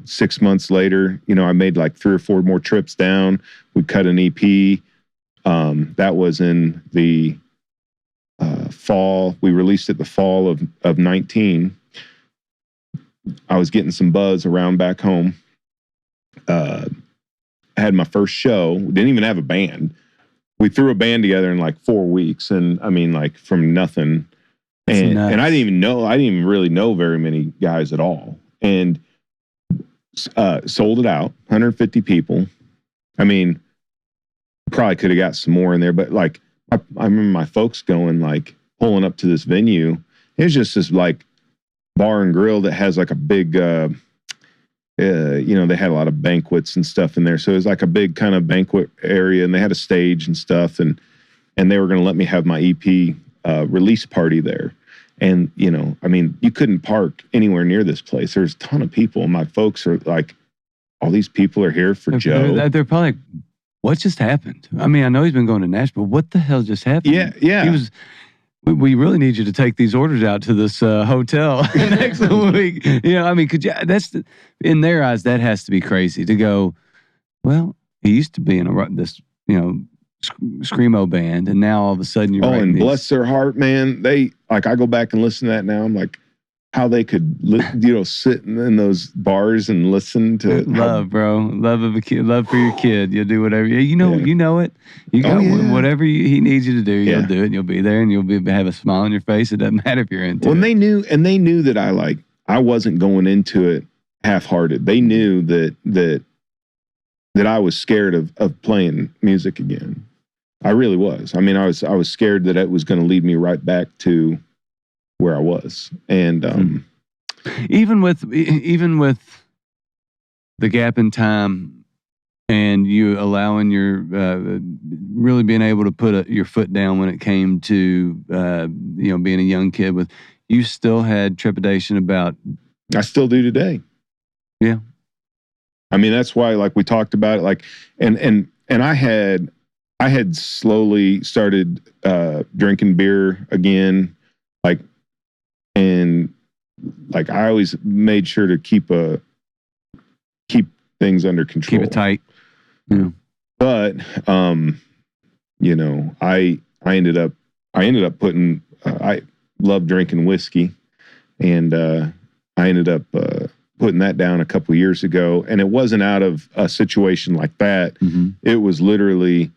6 months later, I made like 3 or 4 more trips down. We cut an EP. That was in the fall. We released it the fall of 19. I was getting some buzz around back home. I had my first show. Didn't even have a band. We threw a band together in like 4 weeks, and I mean, like from nothing. And I didn't even really know very many guys at all. And sold it out, 150 people. I mean, probably could have got some more in there, but like I remember my folks going, like, pulling up to this venue. It was just this like bar and grill that has like a big they had a lot of banquets and stuff in there, so it was like a big kind of banquet area, and they had a stage and stuff, and they were going to let me have my EP release party there. And I mean, you couldn't park anywhere near this place. There's a ton of people, and my folks are like, all these people are here for Joe. They're probably like, what just happened? I mean, I know he's been going to Nashville. What the hell just happened? Yeah. We really need you to take these orders out to this hotel next week. I mean, in their eyes, that has to be crazy to go, well, he used to be in this screamo band, and now all of a sudden you're and bless their heart, man. They, like, I go back and listen to that now. I'm like, how they could, sit in those bars and listen to love, bro. Love of a kid, love for your kid. You'll do whatever. You know it. You got whatever he needs you to do. You'll do it. And you'll be there, and you'll have a smile on your face. It doesn't matter if you're into it. They knew that I wasn't going into it half-hearted. They knew that I was scared of playing music again. I really was. I mean, I was scared that it was going to lead me right back to where I was. And even with the gap in time, and you allowing your really being able to put your foot down when it came to being a young kid, you still had trepidation about. I still do today. Yeah. I mean, that's why, like, we talked about it, like, and I had slowly started drinking beer again, like, and like I always made sure to keep things under control. Keep it tight. Yeah. But I ended up putting I love drinking whiskey, and I ended up putting that down a couple of years ago, and it wasn't out of a situation like that. Mm-hmm. It was literally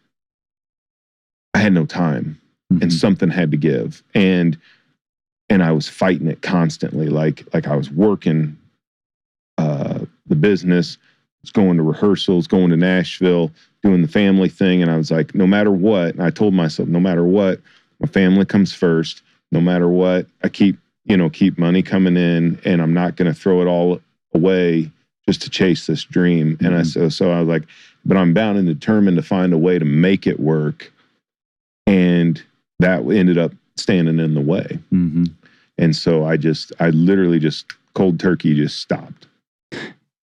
I had no time, and something had to give. And and I was fighting it constantly. Like I was working the business, was going to rehearsals, going to Nashville, doing the family thing. And I was like, no matter what, and I told myself, no matter what, my family comes first. No matter what, I keep money coming in, and I'm not going to throw it all away just to chase this dream. And I was like, but I'm bound and determined to find a way to make it work. And that ended up standing in the way. Mm-hmm. And so I literally just cold turkey just stopped.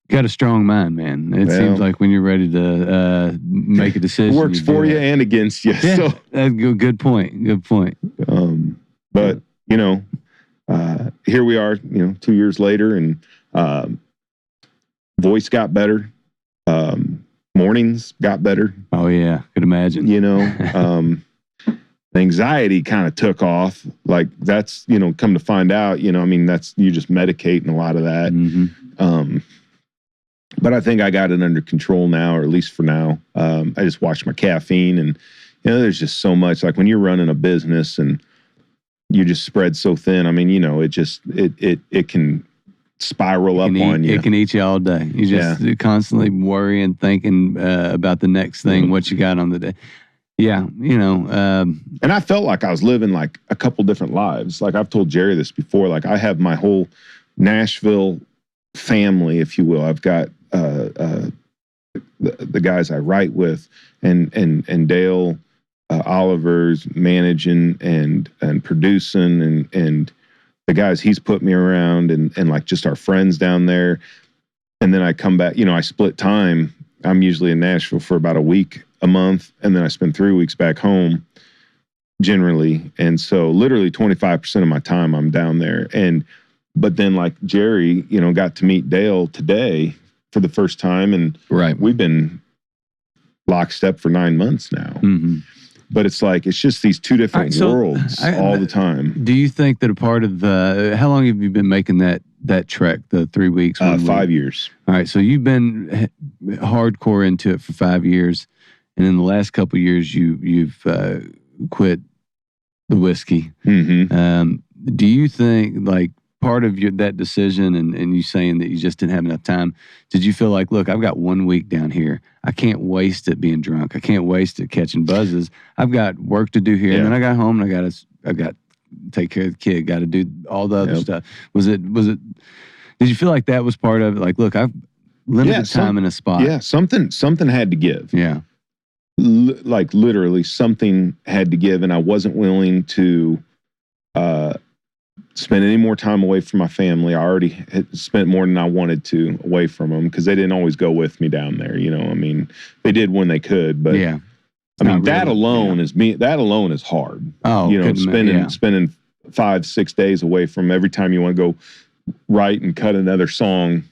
Got a strong mind, man. It seems like when you're ready to make a decision, it works for you and against you. Yeah, so that's good point. Good point. But here we are, 2 years later, and voice got better. Mornings got better. Oh yeah, could imagine. Anxiety kind of took off. Like that's, come to find out, that's you just medicating a lot of that. Mm-hmm. But I think I got it under control now, or at least for now. I just watch my caffeine, and there's just so much. Like when you're running a business and you just spread so thin. I mean, it can spiral up on you. It can eat you all day. You just constantly worrying, thinking about the next thing, what you got on the day. Yeah, and I felt like I was living like a couple different lives. Like I've told Jerry this before. Like I have my whole Nashville family, if you will. I've got the guys I write with, and Dale Oliver's managing and producing, and the guys he's put me around, and like just our friends down there. And then I come back. I split time. I'm usually in Nashville for about a month, and then I spend 3 weeks back home generally. And so literally 25% of my time I'm down there. But then like Jerry, got to meet Dale today for the first time, and we've been lockstep for 9 months now. Mm-hmm. But it's just these two different worlds all the time. Do you think that a part of how long have you been making that trek, the 3 weeks? 5 years. All right. So you've been hardcore into it for 5 years. And in the last couple of years, you've quit the whiskey. Mm-hmm. Do you think like part of that decision and you saying that you just didn't have enough time, did you feel like, look, I've got 1 week down here. I can't waste it being drunk. I can't waste it catching buzzes. I've got work to do here. And then I got home and I got to take care of the kid, got to do all the other stuff. Was it, did you feel like that was part of it? Like, look, I've limited time in a spot. Yeah. Something had to give. Yeah. Like literally something had to give. And I wasn't willing to, spend any more time away from my family. I already had spent more than I wanted to away from them because they didn't always go with me down there. I mean, they did when they could, but I mean, that alone is hard. Oh, spending 5-6 days away from every time you want to go write and cut another song,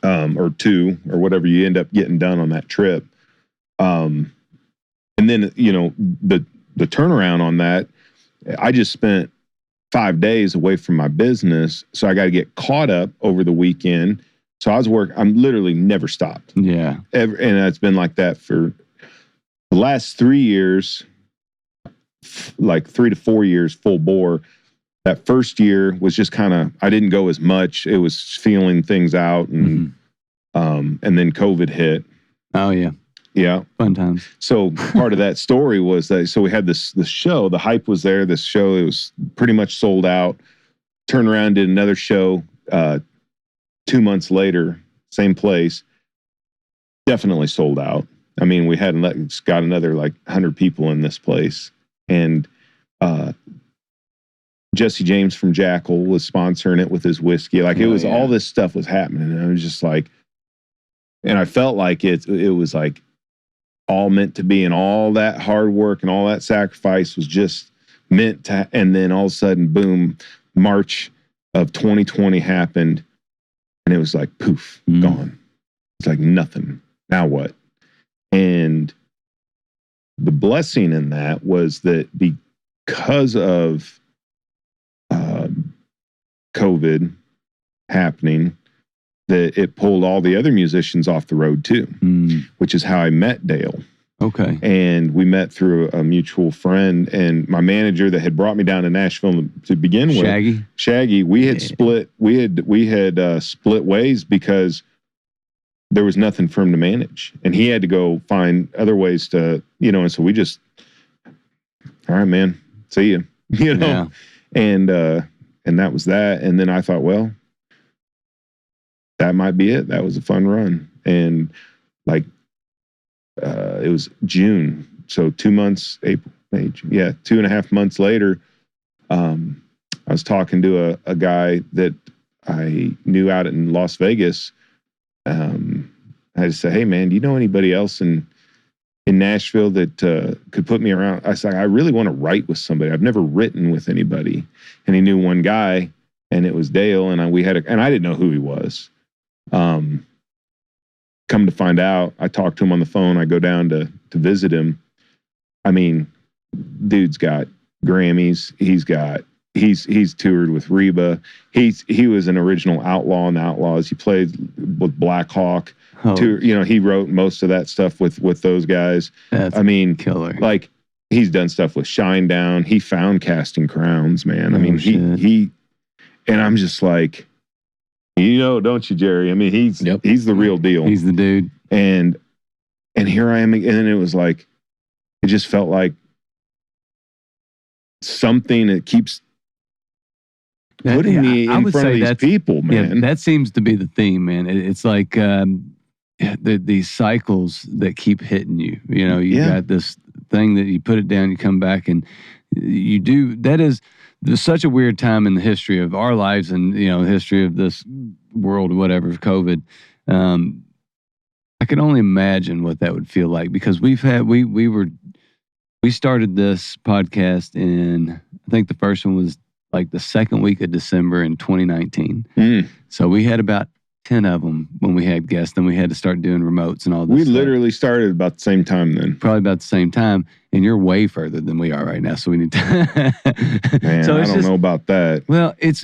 or two, or whatever you end up getting done on that trip. And then, the turnaround on that, I just spent 5 days away from my business. So I got to get caught up over the weekend. So I'm literally never stopped. Yeah. And it's been like that for the last 3 years, like 3 to 4 years, full bore. That first year was just I didn't go as much. It was feeling things out, and then COVID hit. Oh yeah. Yeah. Fun times. So part of that story was that, so we had this show, the hype was there, this show, it was pretty much sold out. Turned around, did another show 2 months later, same place, definitely sold out. I mean, we got another like 100 people in this place. And Jesse James from Jackal was sponsoring it with his whiskey. Like all this stuff was happening. And I was just like, and I felt like it was like all meant to be, and all that hard work and all that sacrifice was just meant to. And then all of a sudden, boom, March of 2020 happened, and it was like poof, gone. It's like nothing. Now what? And the blessing in that was that because of COVID happening, that it pulled all the other musicians off the road too, which is how I met Dale. Okay. And we met through a mutual friend, and my manager that had brought me down to Nashville to begin with, Shaggy, we had split ways because there was nothing for him to manage, and he had to go find other ways to, and so we just, all right, man, see you, and that was that. And then I thought, well, that might be it. That was a fun run. And like, it was June. So 2 months, April, May, June, 2.5 months later, I was talking to a guy that I knew out in Las Vegas. I just said, hey man, do you know anybody else in Nashville that could put me around? I said, I really want to write with somebody. I've never written with anybody. And he knew one guy, and it was Dale, and and I didn't know who he was. Come to find out, I talked to him on the phone. I go down to visit him. I mean, dude's got Grammys. He's toured with Reba. He was an original outlaw in the Outlaws. He played with Black Hawk. He wrote most of that stuff with those guys. That's killer. Like, he's done stuff with Shinedown. He found Casting Crowns, man. He and I'm just like, don't you, Jerry? I mean, he's the real deal. He's the dude. And here I am, and then it was like, it just felt like something that keeps putting me in front of these people, man. Yeah, that seems to be the theme, man. It's like these cycles that keep hitting you. You got this thing that you put it down, you come back, and you do. There's such a weird time in the history of our lives, and the history of this world, whatever, COVID. I can only imagine what that would feel like, because we started this podcast in, I think the first one was like the second week of December in 2019. So we had about 10 of them when we had guests. Then we had to start doing remotes and all this. We literally started about the same time then. Probably about the same time. And you're way further than we are right now. So we need to. Man, so I don't know about that. Well, it's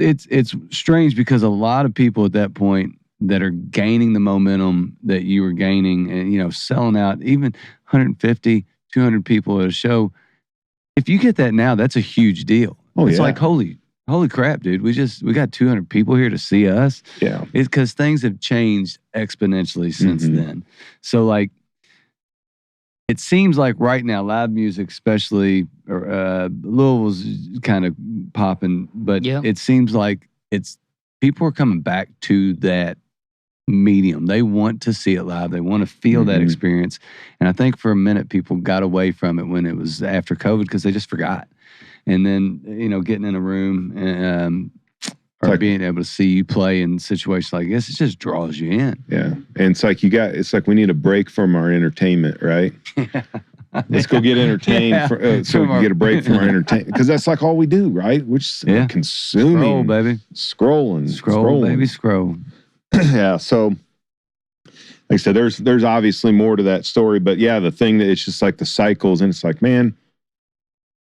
strange, because a lot of people at that point that are gaining the momentum that you were gaining, and, selling out even 150, 200 people at a show. If you get that now, that's a huge deal. It's like, holy crap, dude. We got 200 people here to see us. Yeah. It's because things have changed exponentially since then. So, like, it seems like right now, live music, especially, Louisville's kind of popping, but it seems like people are coming back to that medium. They want to see it live. They want to feel that experience. And I think for a minute, people got away from it when it was after COVID, because they just forgot. And then, getting in a room or being able to see you play in situations like this, it just draws you in. Yeah. And it's like we need a break from our entertainment, right? Let's go get entertained so we can get a break from our entertainment. Because that's like all we do, right? We're just consuming. Scroll, baby. Scrolling, baby, scroll. Yeah. So, like I said, there's obviously more to that story. But yeah, the thing that it's just like the cycles, and it's like, man,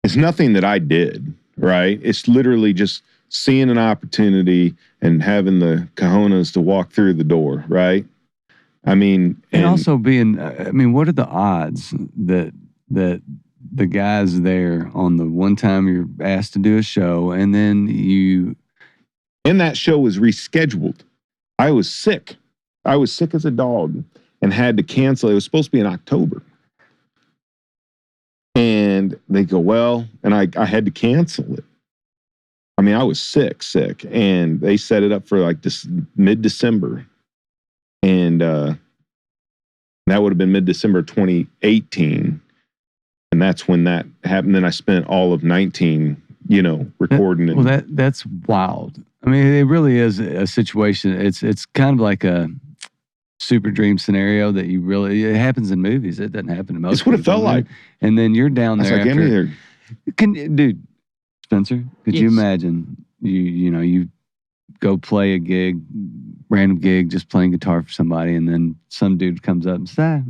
it's nothing that I did, right? It's literally just seeing an opportunity and having the cojones to walk through the door, right? I mean, and also being, what are the odds that the guys there on the one time you're asked to do a show, and then and that show was rescheduled. I was sick. I was sick as a dog and had to cancel. It was supposed to be in October. And they go, well, and I had to cancel it. I mean, I was sick, and they set it up for like this mid-December. And that would have been mid-December 2018. And that's when that happened. Then I spent all of 19, recording. That's wild. I mean, it really is a situation. It's kind of like a super dream scenario that it happens in movies. It doesn't happen in most. It's what it felt like. And then you're down there. Dude, Spencer, could you imagine you go play a gig, random gig, just playing guitar for somebody, and then some dude comes up and says,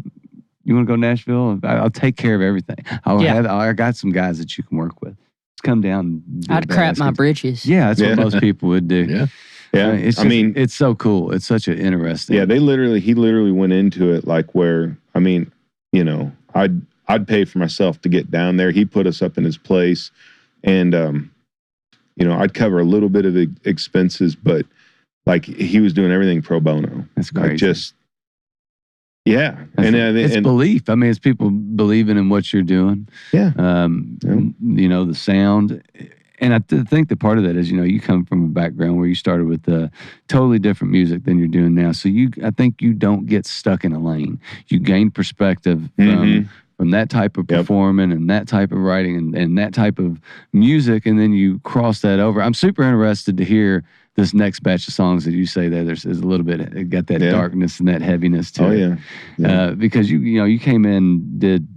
you want to go to Nashville? I'll take care of everything. I got some guys that you can work with. Just come down. I'd crap my britches. Yeah, that's what most people would do. Yeah. Yeah, it's so cool. It's such an interesting. Yeah, he literally went into it like where, I'd pay for myself to get down there. He put us up in his place, and I'd cover a little bit of the expenses, but like he was doing everything pro bono. That's crazy. Like It's belief. I mean, it's people believing in what you're doing. Yeah. The sound. And I think that part of that is, you come from a background where you started with totally different music than you're doing now. So I think you don't get stuck in a lane. You gain perspective from that type of performing and that type of writing and that type of music, and then you cross that over. I'm super interested to hear this next batch of songs that you say that there's a little bit, it got that darkness and that heaviness to it. Yeah. Because you came in, did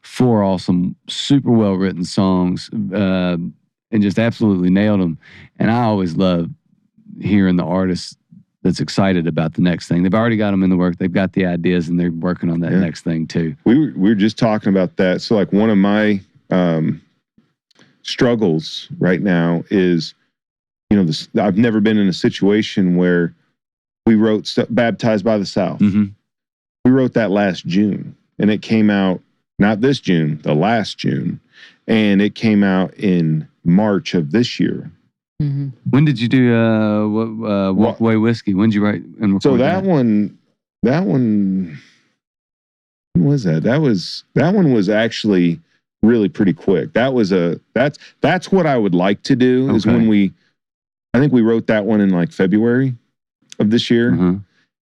4 awesome, super well written songs, and just absolutely nailed them. And I always love hearing the artist that's excited about the next thing. They've already got them in the work. They've got the ideas, and they're working on that next thing too. We were just talking about that. So like one of my struggles right now is, I've never been in a situation where we wrote Baptized by the South. Mm-hmm. We wrote that last June, and it came out, not this June, the last June. And it came out in March of this year. Mm-hmm. When did you do Walk Away Whiskey? When did you write and record so that one, when was that? That one was actually really pretty quick. That's what I would like to do is when I think we wrote that one in like February of this year. Mm-hmm.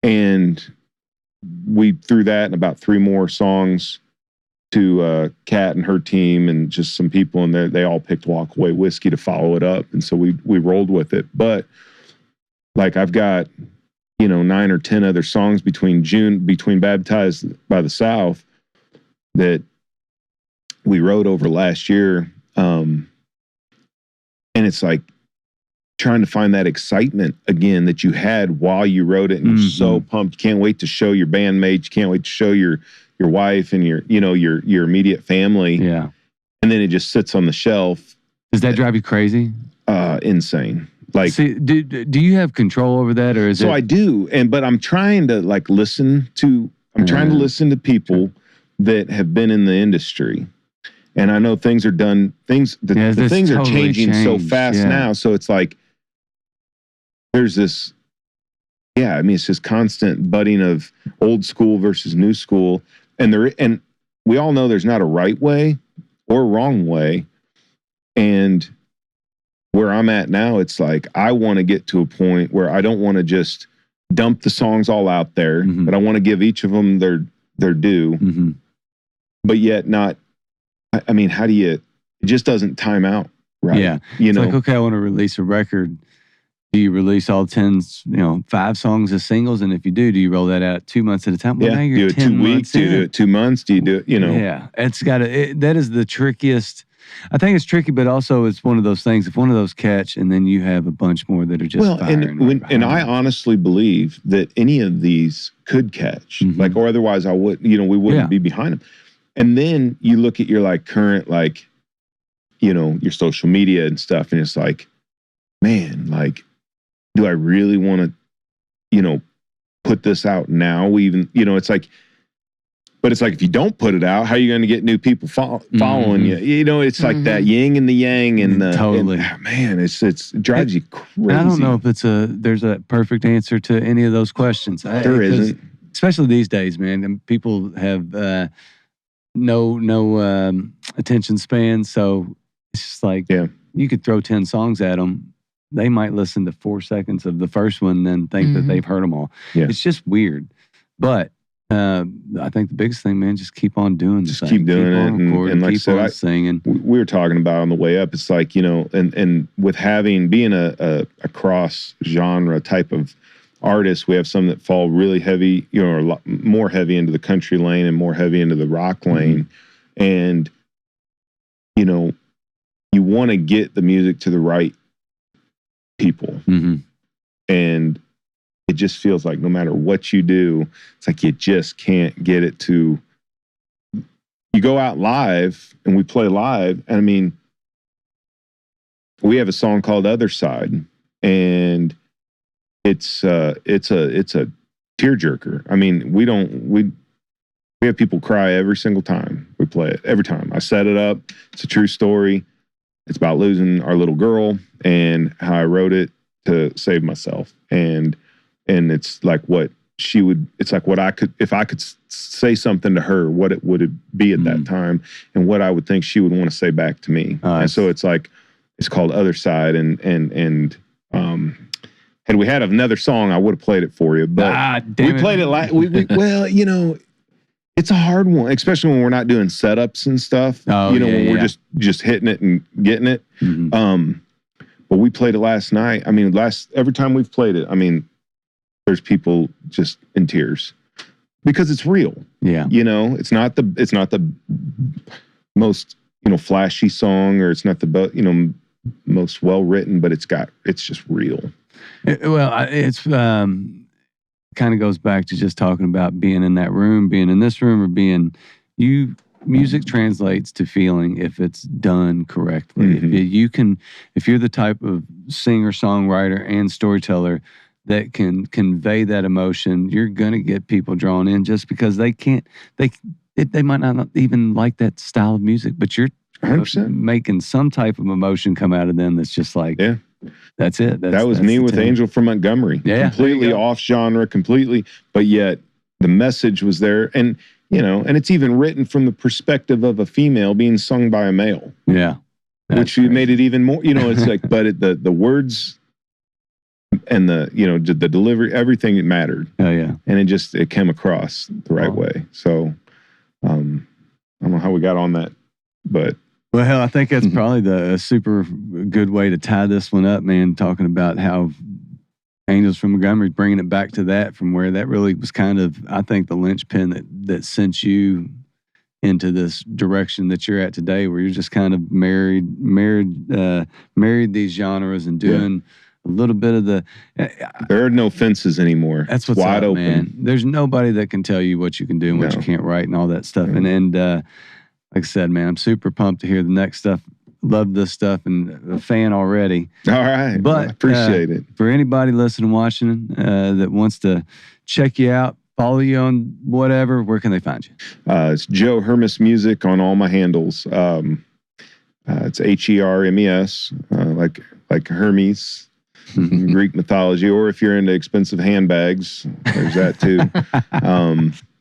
And we threw that and about 3 more songs to Kat and her team and just some people, and they all picked Walk Away Whiskey to follow it up. And so we rolled with it. But like I've got, 9 or 10 other songs between Baptized by the South that we wrote over last year. And it's like trying to find that excitement again that you had while you wrote it, and you're so pumped. You can't wait to show your bandmates. You can't wait to show your wife and your immediate family. Yeah. And then it just sits on the shelf. Does that drive you crazy? Insane. Like, see, do you have control over that, or is so I do, but I'm trying to like listen to people that have been in the industry, and I know things are done. The things are totally changing so fast now. So it's like there's this. Yeah, I mean, it's just constant budding of old school versus new school, and we all know there's not a right way or wrong way, and where I'm at now, it's like I want to get to a point where I don't want to just dump the songs all out there, but I want to give each of them their due, but yet not. I mean, how do you? It just doesn't time out right. Yeah, it's like, okay, I want to release a record. Do you release all 10, 5 songs as singles? And if you do you roll that out 2 months at a time? Well, now you're do it 2 weeks. Do you do it 2 months? Do you do it? Yeah, that is the trickiest. I think it's tricky, but also it's one of those things. If one of those catch, and then you have a bunch more that are just firing. And I honestly believe that any of these could catch, or otherwise I would, we wouldn't be behind them. And then you look at your like current, like, your social media and stuff, and it's like, man, like, do I really want to, put this out now? Even, it's like, but it's like, if you don't put it out, how are you going to get new people following you? It's like that yin and the yang, and totally. Man, it drives you crazy. I don't know if there's a perfect answer to any of those questions. There isn't, especially these days, man. And people have no attention span, so it's just like you could throw 10 songs at them. They might listen to 4 seconds of the first one, then think that they've heard them all. Yeah. It's just weird. But I think the biggest thing, man, just keep on doing this. Keep doing it. And like keep on singing. We were talking about on the way up, it's like, and with being a cross-genre type of artist, we have some that fall really heavy, or a lot more heavy into the country lane and more heavy into the rock lane. And, you want to get the music to the right people. And it just feels like no matter what you do, it's like you just can't get it to. You go out live and we play live, and I mean, we have a song called Other Side, and it's a tearjerker. I mean, we We have people cry every single time we play it. Every time. I set it up. It's a true story. It's about losing our little girl and how I wrote it to save myself. And it's like what she would, it's like what I could, if I could say something to her, what it would be at that time and what I would think she would want to say back to me. And so it's like, it's called Other Side. And had we had another song, I would have played it for you. But we played it like, well, you know, it's a hard one, especially when we're not doing setups and stuff. Oh, you know, when we're just hitting it and getting it. But we played it last night. I mean, every time we've played it, I mean, there's people just in tears because it's real. Yeah. You know, it's not the most, you know, flashy song, or it's not the, you know, most well written, but it's just real. It's kind of goes back to just talking about being in that room, being in this room, or music translates to feeling if it's done correctly. If you're the type of singer, songwriter, and storyteller that can convey that emotion, you're gonna get people drawn in just because they might not even like that style of music, but you're 100%. Making some type of emotion come out of them that's just like, that's it. That was me with Angel from Montgomery. Yeah. Completely off genre, but yet the message was there. And, you know, and it's even written from the perspective of a female being sung by a male. Yeah. Which made it even more, you know, it's like, but the words and the, you know, the delivery, everything mattered. Oh, yeah. And it came across the right way. So, I don't know how we got on that, but. Well, hell, I think that's probably the super good way to tie this one up, man, talking about how Angels from Montgomery, bringing it back to that, from where that really was kind of, I think, the linchpin that sent you into this direction that you're at today, where you're just kind of married these genres and doing a little bit of the... There are no fences anymore. That's what's wide up, open. man. There's nobody that can tell you what you can do and what you can't write and all that stuff. And like I said, man, I'm super pumped to hear the next stuff. Love this stuff and a fan already. All right. But I appreciate it. For anybody listening and watching that wants to check you out, follow you on whatever, where can they find you? It's Joe Hermes Music on all my handles. It's Hermes, like Hermes, Greek mythology. Or if you're into expensive handbags, there's that too.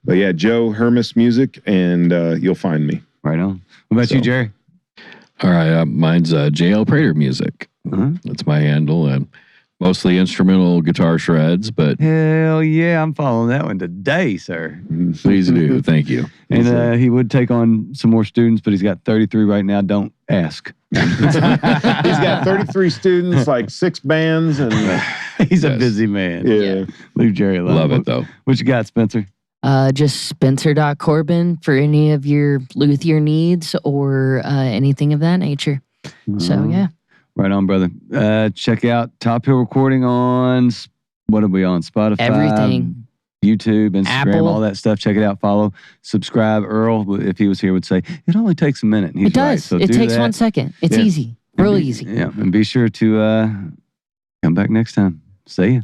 But yeah, Joe Hermes Music, and you'll find me. Right on. What about you, Jerry? All right, mine's JL Prater Music. That's my handle, and mostly instrumental guitar shreds. But hell yeah, I'm following that one today, sir. Please do, thank you. And he would take on some more students, but he's got 33 right now. Don't ask. He's got 33 students, like 6 bands, and he's a busy man. Yeah. Leave Jerry alone. Love it though. What you got, Spencer? Just Spencer.Corbin for any of your luthier needs or anything of that nature. So, yeah. Right on, brother. Check out Top Hill Recording on, what are we on? Spotify? Everything. YouTube, Instagram, Apple. all that stuff. Check it out. Follow, subscribe. Earl, if he was here, would say, it only takes a minute. And he's It does. right. So it do takes that. 1 second. It's easy. Real easy. Yeah. And be sure to come back next time. See ya.